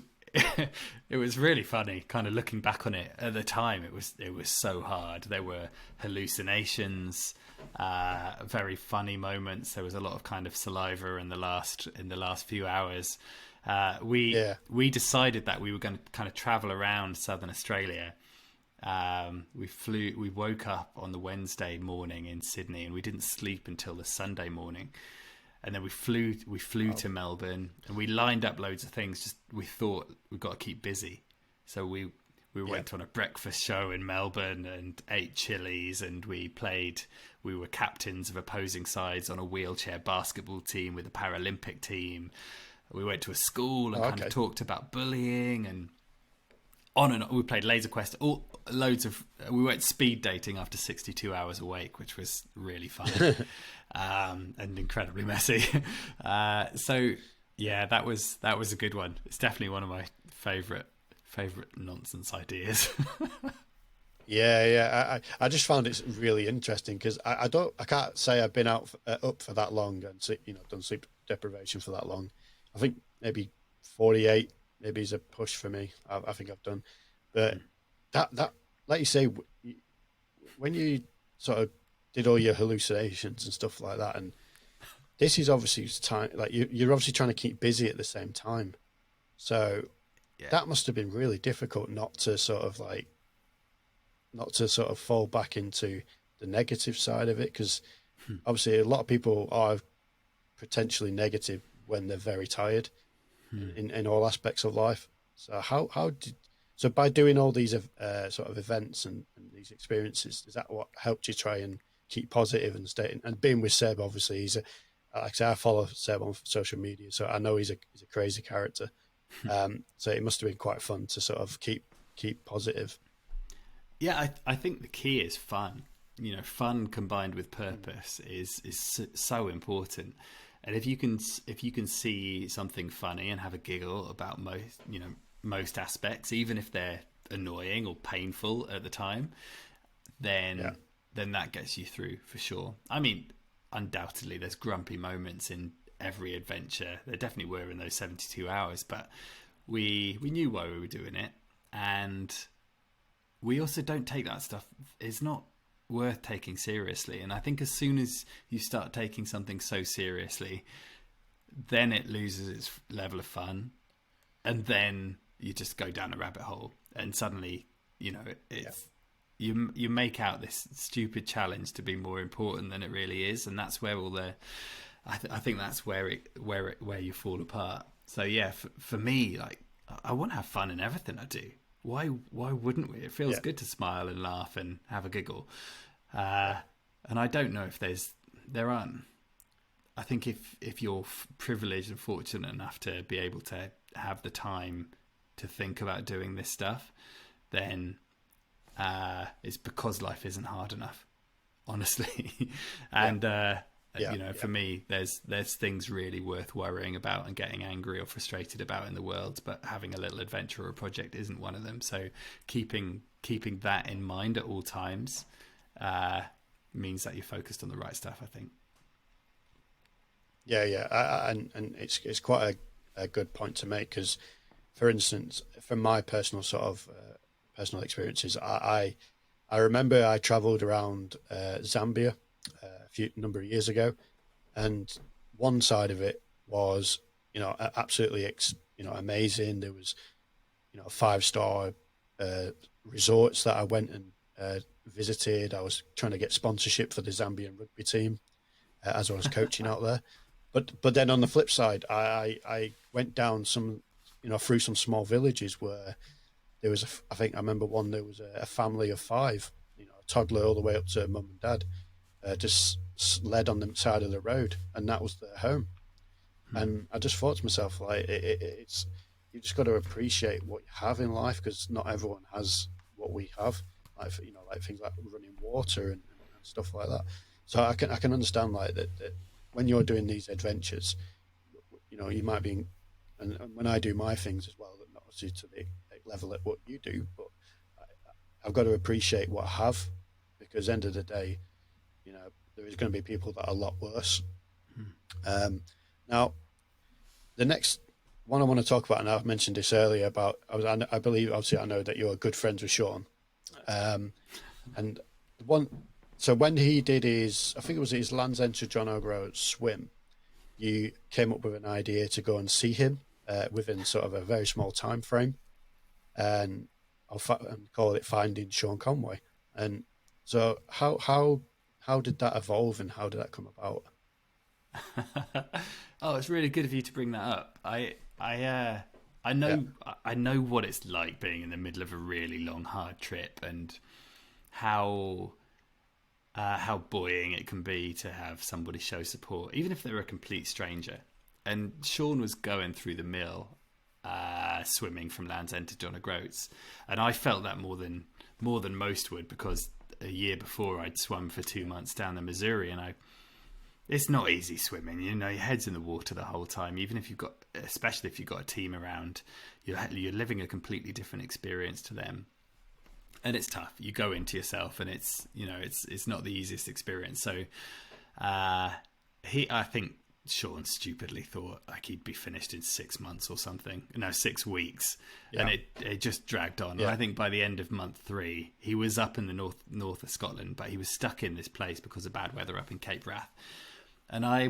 really funny. Kind of looking back on it at the time, it was so hard. There were hallucinations, very funny moments. There was a lot of kind of saliva in the last few hours. We decided that we were going to kind of travel around Southern Australia. We woke up on the Wednesday morning in Sydney, and we didn't sleep until the Sunday morning. And then we flew to Melbourne, and we lined up loads of things. Just we thought we've got to keep busy. So we went on a breakfast show in Melbourne and ate chilies, and we were captains of opposing sides on a wheelchair basketball team with a Paralympic team. We went to a school and kind of talked about bullying, and on and on. We played Laser Quest, we went speed dating after 62 hours awake, which was really fun. And incredibly messy. So yeah, that was a good one. It's definitely one of my favorite nonsense ideas. I just found it really interesting because I can't say I've been up for that long and done sleep deprivation for that long. I think maybe 48 maybe is a push for me. I think I've done, but that like you say, when you sort of did all your hallucinations and stuff like that, and this is obviously time, like you're obviously trying to keep busy at the same time, so that must have been really difficult not to sort of fall back into the negative side of it, because obviously a lot of people are potentially negative when they're very tired in all aspects of life. So so by doing all these sort of events and these experiences, is that what helped you try and keep positive and stay? And being with Seb, obviously, he's like I say, I follow Seb on social media, so I know he's a crazy character. So it must have been quite fun to sort of keep positive. Yeah, I think the key is fun. Fun combined with purpose is so important. And if you can see something funny and have a giggle about most aspects, even if they're annoying or painful at the time, then that gets you through for sure. I mean, undoubtedly there's grumpy moments in every adventure. There definitely were in those 72 hours, but we knew why we were doing it, and we also don't take that stuff. It's not worth taking seriously. And I think as soon as you start taking something so seriously, then it loses its level of fun, and then you just go down a rabbit hole, and suddenly you make out this stupid challenge to be more important than it really is, and that's where all the I think that's where you fall apart. So yeah, for me, like, I want to have fun in everything I do. Why wouldn't we? It feels good to smile and laugh and have a giggle. And I don't know if there aren't. I think if you're privileged and fortunate enough to be able to have the time to think about doing this stuff, then it's because life isn't hard enough, honestly. And for me, there's things really worth worrying about and getting angry or frustrated about in the world, but having a little adventure or project isn't one of them. So keeping that in mind at all times means that you're focused on the right stuff, I think. And it's quite a good point to make, because, for instance, from my personal sort of personal experiences, I remember I travelled around Zambia a number of years ago, and one side of it was absolutely amazing. There was 5-star resorts that I went and visited. I was trying to get sponsorship for the Zambian rugby team as I was coaching out there. But then on the flip side, I went down through some small villages where there was I remember there was a family of 5, a toddler all the way up to mum and dad, just led on the side of the road, and that was their home. And I just thought to myself, like, it's you just got to appreciate what you have in life, because not everyone has what we have, like like things like running water and stuff like that. So I can understand like that when you're doing these adventures, you might be, and when I do my things as well, not obviously to the level at what you do, but I've got to appreciate what I have, because end of the day, there is going to be people that are a lot worse. Now, the next one I want to talk about, and I've mentioned this earlier about, I believe, obviously, I know that you're good friends with Sean, and so when he did I think it was his Land's End to John O'Groats swim, you came up with an idea to go and see him within sort of a very small time frame, and and call it Finding Sean Conway. And so how did that evolve, and how did that come about? Oh, it's really good of you to bring that up. I know Yeah, I know what it's like being in the middle of a really long, hard trip, and how buoying it can be to have somebody show support, even if they're a complete stranger. And Sean was going through the mill, swimming from Land's End to John O'Groats, and I felt that more than most would, because a year before I'd swum for 2 months down the Missouri, and it's not easy swimming. Your head's in the water the whole time. Even if especially if you've got a team around, you're living a completely different experience to them, and it's tough. You go into yourself, and it's not the easiest experience. So, I think Sean stupidly thought like he'd be finished in 6 months or something. No, 6 weeks, and it just dragged on. yeah, And I think by the end of month 3, he was up in the north of Scotland, but he was stuck in this place because of bad weather up in Cape Wrath. And I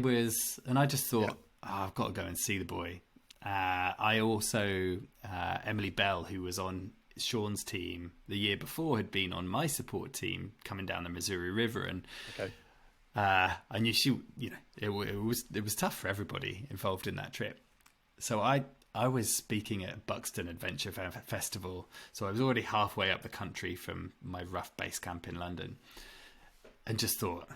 just thought, I've got to go and see the boy. I also, Emily Bell, who was on Sean's team the year before, had been on my support team coming down the Missouri River, and okay, I knew she, it was tough for everybody involved in that trip. So I was speaking at Buxton Adventure Festival, so I was already halfway up the country from my rough base camp in London, and just thought,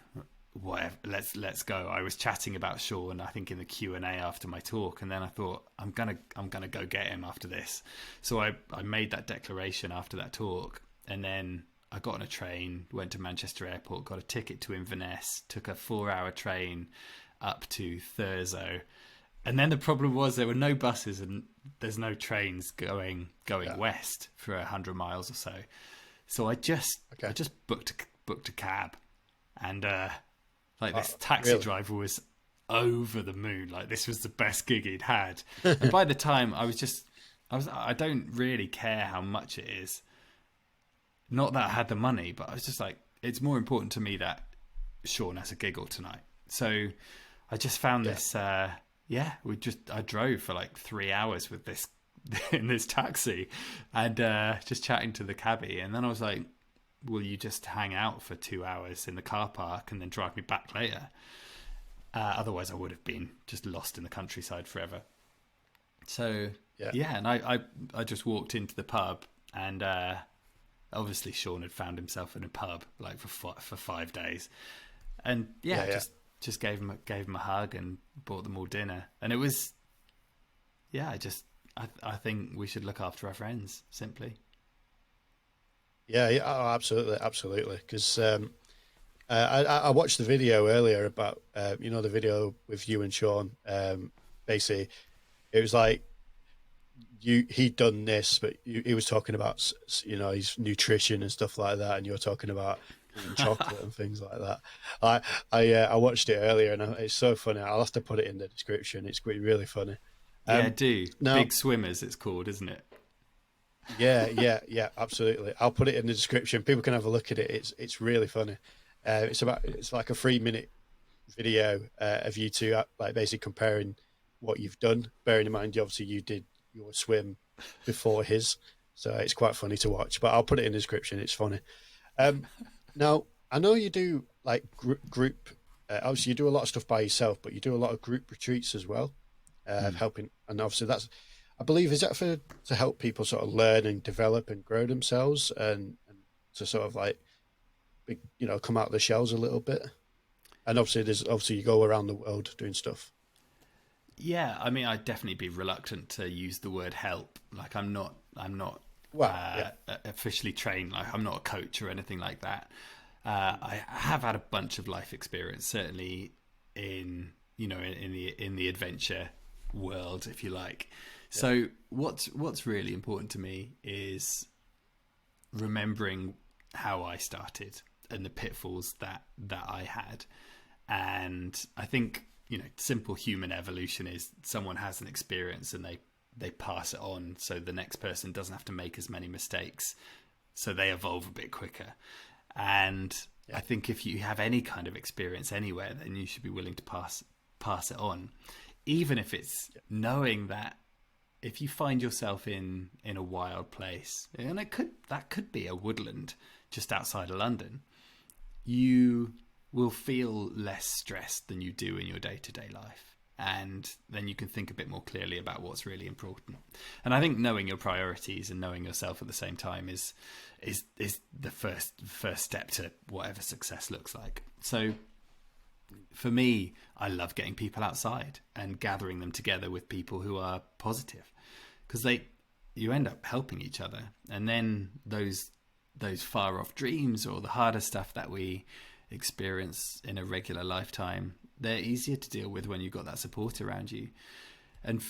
whatever, let's go. I was chatting about Sean, I think, in the Q&A after my talk, and then I thought, I'm gonna go get him after this. So I made that declaration after that talk, and then I got on a train, went to Manchester Airport, got a ticket to Inverness, took a 4-hour train up to Thurso, and then the problem was there were no buses and there's no trains going west for 100 miles or so. So I just booked a cab, and this taxi driver was over the moon. Like, this was the best gig he'd had. And by the time I don't really care how much it is. Not that I had the money, but I was just like, it's more important to me that Sean has a giggle tonight. So I just found this. I drove for like 3 hours with this in this taxi, and just chatting to the cabbie. And then I was like, will you just hang out for 2 hours in the car park and then drive me back later? Otherwise I would have been just lost in the countryside forever. So and I just walked into the pub, and obviously Sean had found himself in a pub like for 5 days, and just gave him a hug and bought them all dinner. And it was I think we should look after our friends, simply. yeah, oh, absolutely. Because I watched the video earlier about the video with you and Sean. Basically, it was like he'd done this, but he was talking about his nutrition and stuff like that, and you're talking about eating chocolate and things like that. I watched it earlier, and it's so funny. I'll have to put it in the description. It's really funny. Now, Big Swimmers, it's called, isn't it? Yeah, absolutely. I'll put it in the description. People can have a look at it. It's really funny. It's like a 3-minute video of you two like basically comparing what you've done. Bearing in mind, obviously you did your swim before his, so it's quite funny to watch. But I'll put it in the description. It's funny. Now I know you do like group. Obviously, you do a lot of stuff by yourself, but you do a lot of group retreats as well, helping. And obviously, that's, I believe, is that to help people sort of learn and develop and grow themselves, and to sort of like, come out of the shells a little bit. And obviously you go around the world doing stuff. Yeah, I mean, I'd definitely be reluctant to use the word help. Like, I'm not officially trained. Like, I'm not a coach or anything like that. I have had a bunch of life experience. Certainly, in the adventure world, if you like. So what's really important to me is remembering how I started and the pitfalls that I had. And I think, simple human evolution is someone has an experience and they pass it on, so the next person doesn't have to make as many mistakes, so they evolve a bit quicker. And I think if you have any kind of experience anywhere, then you should be willing to pass it on, even if it's knowing that if you find yourself in a wild place, and that could be a woodland just outside of London, you will feel less stressed than you do in your day-to-day life. And then you can think a bit more clearly about what's really important. And I think knowing your priorities and knowing yourself at the same time is the first step to whatever success looks like. So for me, I love getting people outside and gathering them together with people who are positive, because you end up helping each other. And then those far off dreams or the harder stuff that we experience in a regular lifetime, they're easier to deal with when you've got that support around you. And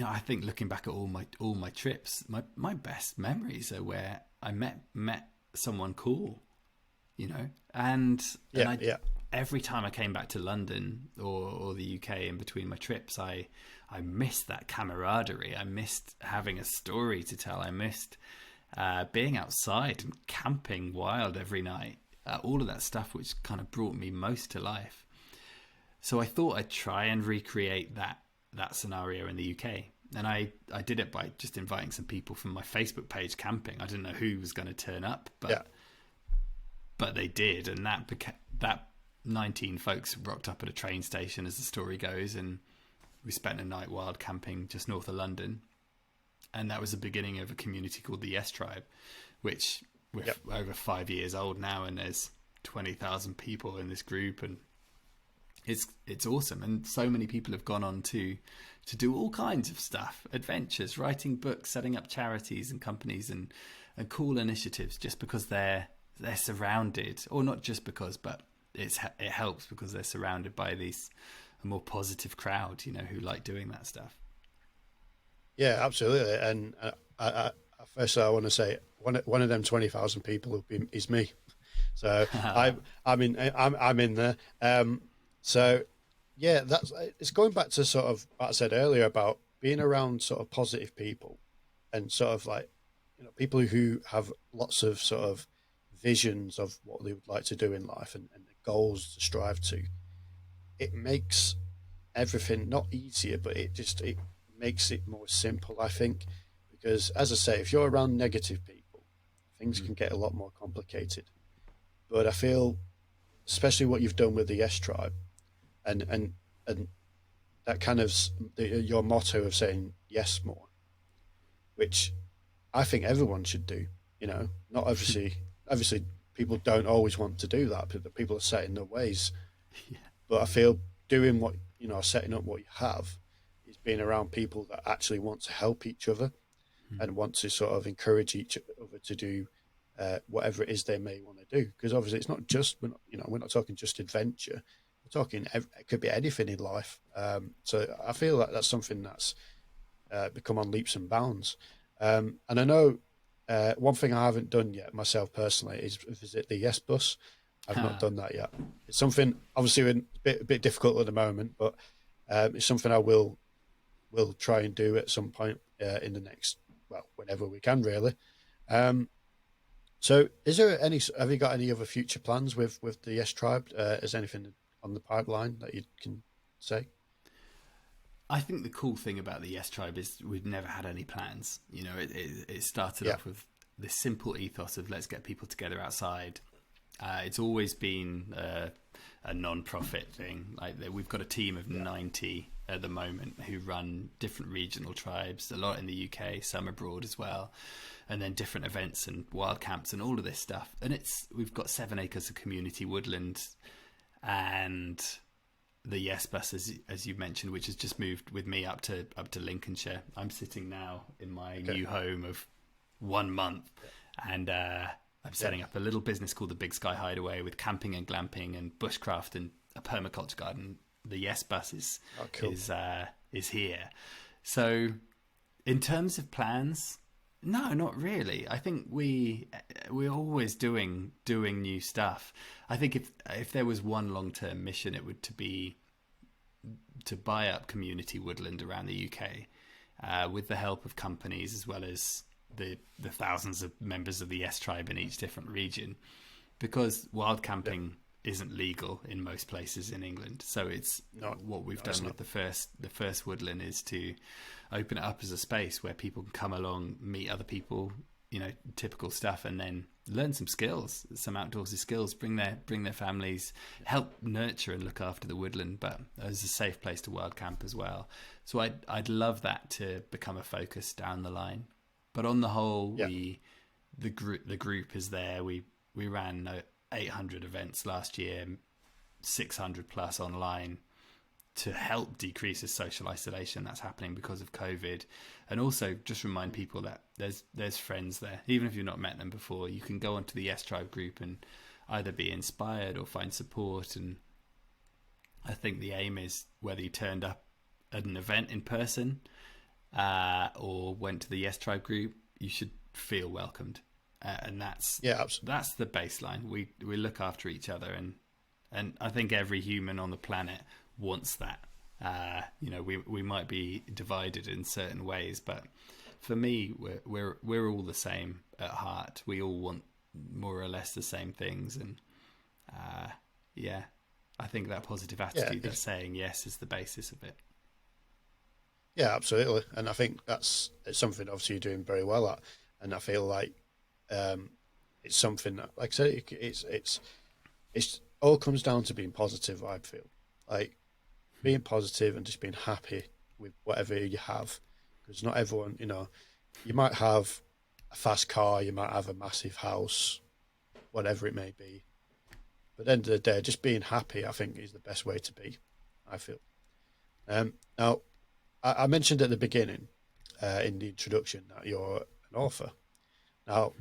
I think looking back at all my trips, my best memories are where I met someone cool, and every time I came back to London or the UK in between my trips, I missed that camaraderie. I missed having a story to tell. I missed being outside and camping wild every night. All of that stuff which kind of brought me most to life. So I thought I'd try and recreate that scenario in the UK. And I did it by just inviting some people from my Facebook page camping. I didn't know who was going to turn up, but they did. And that 19 folks rocked up at a train station, as the story goes. And we spent a night wild camping just north of London. And that was the beginning of a community called the Yes Tribe, which we're over 5 years old now, and there's 20,000 people in this group, and it's awesome. And so many people have gone on to do all kinds of stuff, adventures, writing books, setting up charities and companies and cool initiatives, just because they're surrounded, or not just because, but it helps because they're surrounded by a more positive crowd, who like doing that stuff. Yeah, absolutely. And first I want to say one of them 20,000 people is me. So I'm in there. So yeah, it's going back to sort of what I said earlier about being around sort of positive people, and sort of like, people who have lots of sort of visions of what they would like to do in life and the goals to strive to. It makes everything not easier, but it makes it more simple, I think, because as I say, if you're around negative people, things can get a lot more complicated. But I feel, especially what you've done with the Yes Tribe, and that kind of your motto of saying yes more, which I think everyone should do. Not obviously people don't always want to do that, but people are set in their ways. Yeah. But I feel doing what setting up what you have is being around people that actually want to help each other and want to sort of encourage each other to do whatever it is they may want to do. Because obviously it's not just, we're not talking just adventure. We're talking, it could be anything in life. So I feel like that's something that's become on leaps and bounds. And I know one thing I haven't done yet myself personally is visit the Yes Bus. I've not done that yet. It's something obviously a bit difficult at the moment, but it's something I will try and do at some point in the next, whenever we can, really. So have you got any other future plans with the Yes Tribe? Is anything on the pipeline that you can say? I think the cool thing about the Yes Tribe is we've never had any plans. It started off with this simple ethos of let's get people together outside. It's always been a non-profit thing. Like, we've got a team of 90 at the moment who run different regional tribes, a lot in the UK, some abroad as well, and then different events and wild camps and all of this stuff. And we've got 7 acres of community woodland, and the Yes Bus, as you mentioned, which has just moved with me up to Lincolnshire. I'm sitting now in my new home of 1 month, and I'm setting up a little business called the Big Sky Hideaway with camping and glamping and bushcraft and a permaculture garden the Yes bus cool. is here. So in terms of plans, no, not really. I think we're always doing new stuff. I think if there was one long-term mission, it would be to buy up community woodland around the UK, with the help of companies as well as the thousands of members of the Yes tribe in each different region, because wild camping isn't legal in most places in England. So it's what we've done with the first woodland is to open it up as a space where people can come along, meet other people, typical stuff, and then learn some skills, some outdoorsy skills, bring their families, help nurture and look after the woodland, but as a safe place to wild camp as well. So I'd love that to become a focus down the line. But on the whole, the group is there. We ran 800 events last year, 600 plus online, to help decrease the social isolation that's happening because of COVID, and also just remind people that there's friends there. Even if you've not met them before, you can go onto the Yes Tribe group and either be inspired or find support. And I think the aim is, whether you turned up at an event in person or went to the Yes Tribe group, you should feel welcomed. And that's that's the baseline. We look after each other, and I think every human on the planet wants that. We might be divided in certain ways, but for me, we're all the same at heart. We all want more or less the same things, and I think that positive attitude, that saying yes, is the basis of it. Yeah, absolutely, and I think it's something obviously you're doing very well at, and I feel like it's something that, like I said, it's all comes down to being positive. I feel like being positive and just being happy with whatever you have, because not everyone, you might have a fast car, you might have a massive house, whatever it may be, but at the end of the day, just being happy, I think, is the best way to be, I feel. Now, I mentioned at the beginning in the introduction that you're an author. Now,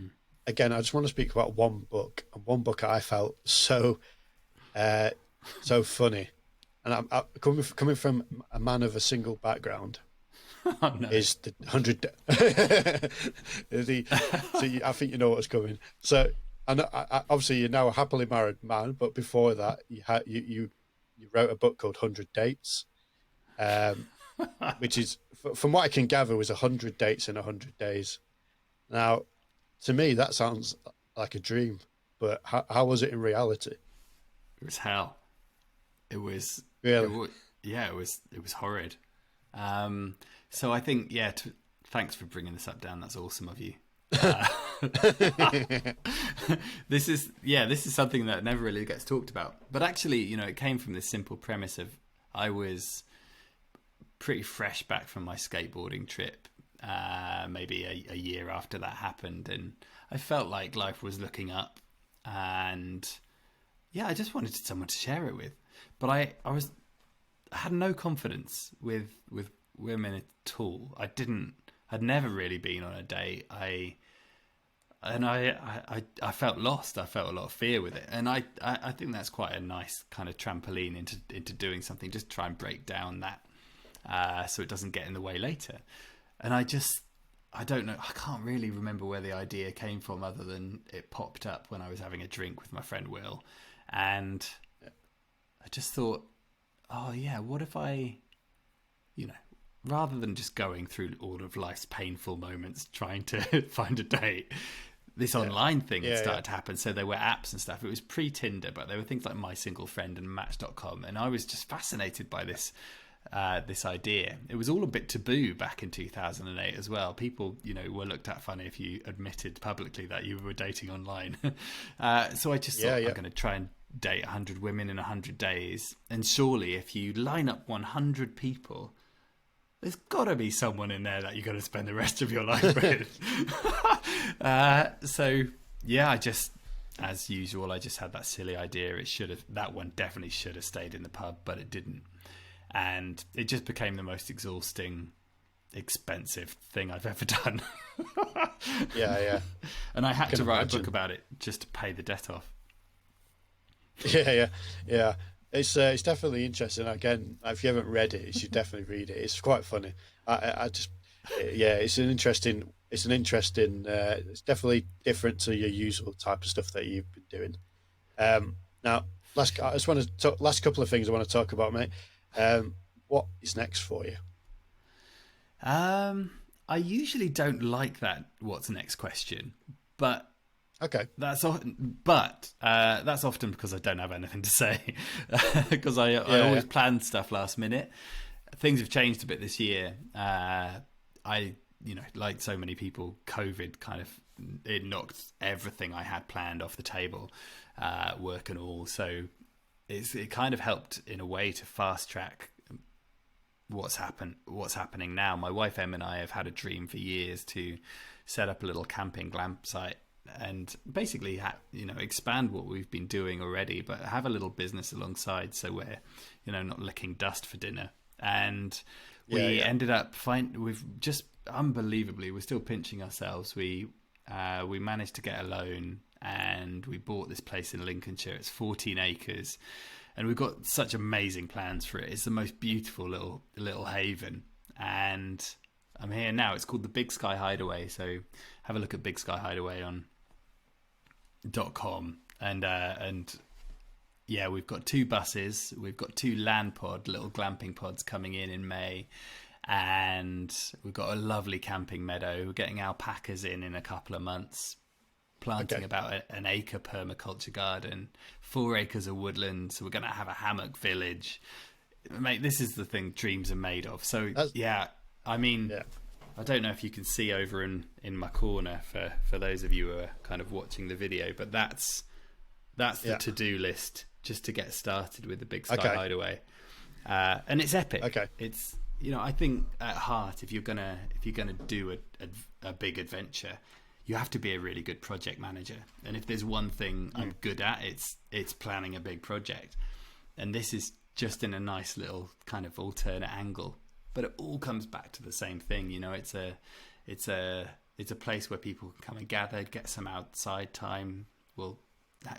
again, I just want to speak about one book, and one book I felt so funny. And I'm coming from a man of a single background. Oh, no. Is the 100? I think you know what's coming. So, and obviously you're now a happily married man, but before that, you wrote a book called 100 Dates, which is, from what I can gather, was 100 dates in 100 days. Now, to me, that sounds like a dream, but how was it in reality? It was hell. It was really, it was horrid. So I think, thanks for bringing this up, Dan. That's awesome of you. This is something that never really gets talked about. But actually, it came from this simple premise of, I was pretty fresh back from my skateboarding trip, maybe a year after that happened, and I felt like life was looking up, and I just wanted someone to share it with. But I had no confidence with women at all. I'd never really been on a date. I felt lost. I felt a lot of fear with it, and I think that's quite a nice kind of trampoline into doing something. Just try and break down that, so it doesn't get in the way later. And I don't know. I can't really remember where the idea came from, other than it popped up when I was having a drink with my friend Will, and I just thought, oh yeah, what if I, rather than just going through all of life's painful moments trying to find a date, this online thing started to happen. So there were apps and stuff. It was pre-Tinder, but there were things like My Single Friend and Match.com, and I was just fascinated by this idea. It was all a bit taboo back in 2008 as well. People, were looked at funny if you admitted publicly that you were dating online. So I just thought, I'm going to try and date 100 women in 100 days, and surely if you line up 100 people, there's got to be someone in there that you're going to spend the rest of your life with. I just, as usual, I just had that silly idea. That one definitely should have stayed in the pub, but it didn't, and it just became the most exhausting, expensive thing I've ever done. And I had to write a book about it just to pay the debt off. Yeah. it's definitely interesting. Again, if you haven't read it, you should definitely read it. It's quite funny. I just yeah, it's definitely different to your usual type of stuff that you've been doing. Now, I just want to talk, last couple of things I want to talk about, mate. What is next for you? Um, I usually don't like that. What's next question? But Okay. that's often because I don't have anything to say because I Yeah, yeah. always plan stuff last minute. Things have changed a bit this year. Like so many people, COVID kind of it knocked everything I had planned off the table, work and all. So it kind of helped in a way to fast track what's happening now. My wife Em and I have had a dream for years to set up a little camping glam site and basically expand what we've been doing already, but have a little business alongside, so we're not licking dust for dinner. And Yeah, we yeah. ended up we've just unbelievably, we're still pinching ourselves. We managed to get a loan and we bought this place in Lincolnshire. It's 14 acres and we've got such amazing plans for it. It's the most beautiful little haven, and I'm here now. It's called the Big Sky Hideaway, so have a look at Big Sky Hideaway on .com, and yeah, we've got 2 buses, we've got 2 little glamping pods coming in May, and we've got a lovely camping meadow. We're getting alpacas in a couple of months, planting Okay. about an acre permaculture garden, 4 acres of woodland. So we're going to have a hammock village. Mate, this is the thing dreams are made of. So That's, yeah, I mean, yeah. I don't know if you can see over in my corner for those of you who are kind of watching the video, but that's the Yeah. to-do list just to get started with the Big Sky Okay. Hideaway. And it's epic. Okay. It's I think at heart, if you're gonna do a big adventure, you have to be a really good project manager. And if there's one thing I'm good at, it's planning a big project. And this is just in a nice little kind of alternate angle, but it all comes back to the same thing. It's a place where people can come and gather, get some outside time. We'll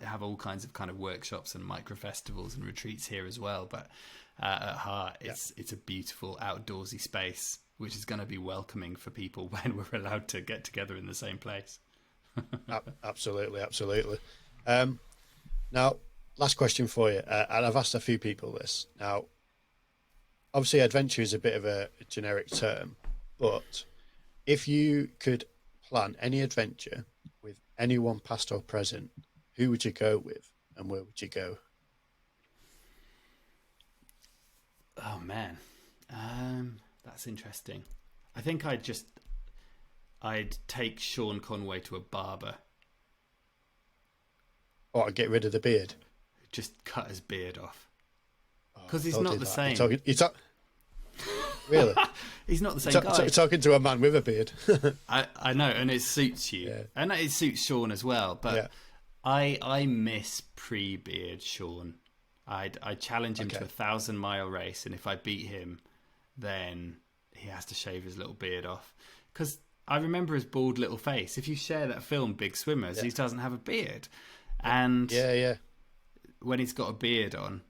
have all kinds of kind of workshops and micro festivals and retreats here as well. But at heart, it's a beautiful outdoorsy space, which is going to be welcoming for people when we're allowed to get together in the same place. Absolutely, absolutely. Now, last question for you, and I've asked a few people this. Now, obviously, adventure is a bit of a generic term, but if you could plan any adventure with anyone past or present, who would you go with, and where would you go? Oh man, that's interesting. I think I'd take Sean Conway to a barber. Or get rid of the beard? Just cut his beard off Oh, because he's don't not do the that. same. Really? He's not the same guy. Talking to a man with a beard. I know, and it suits you, Yeah. and it suits Sean as well. But Yeah. I miss pre-beard Sean. I challenge him to Okay. 1,000-mile race, and if I beat him, then he has to shave his little beard off. Because I remember his bald little face. If you share that film, Big Swimmers, he doesn't have a beard, and Yeah, yeah. when he's got a beard on,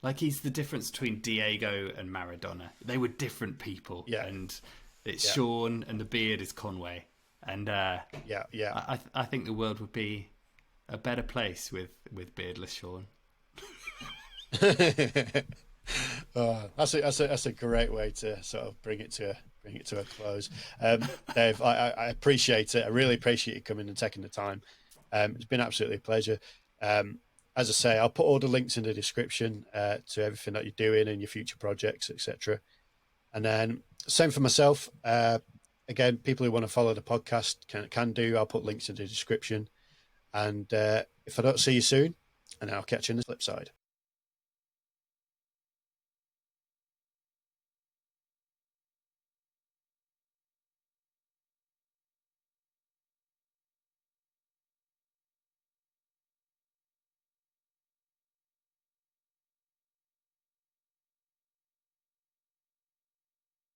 like he's the difference between Diego and Maradona. They were different people, Yeah. and it's Yeah. Sean, and the beard is Conway, and Yeah, yeah. I think the world would be a better place with beardless Sean. Oh, that's a great way to sort of bring it to a close. Dave, I appreciate it. I really appreciate you coming and taking the time. It's been absolutely a pleasure. As I say, I'll put all the links in the description to everything that you're doing and your future projects, etc. And then same for myself. Again, people who want to follow the podcast can do. I'll put links in the description. And if I don't see you soon, and I'll catch you on the flip side.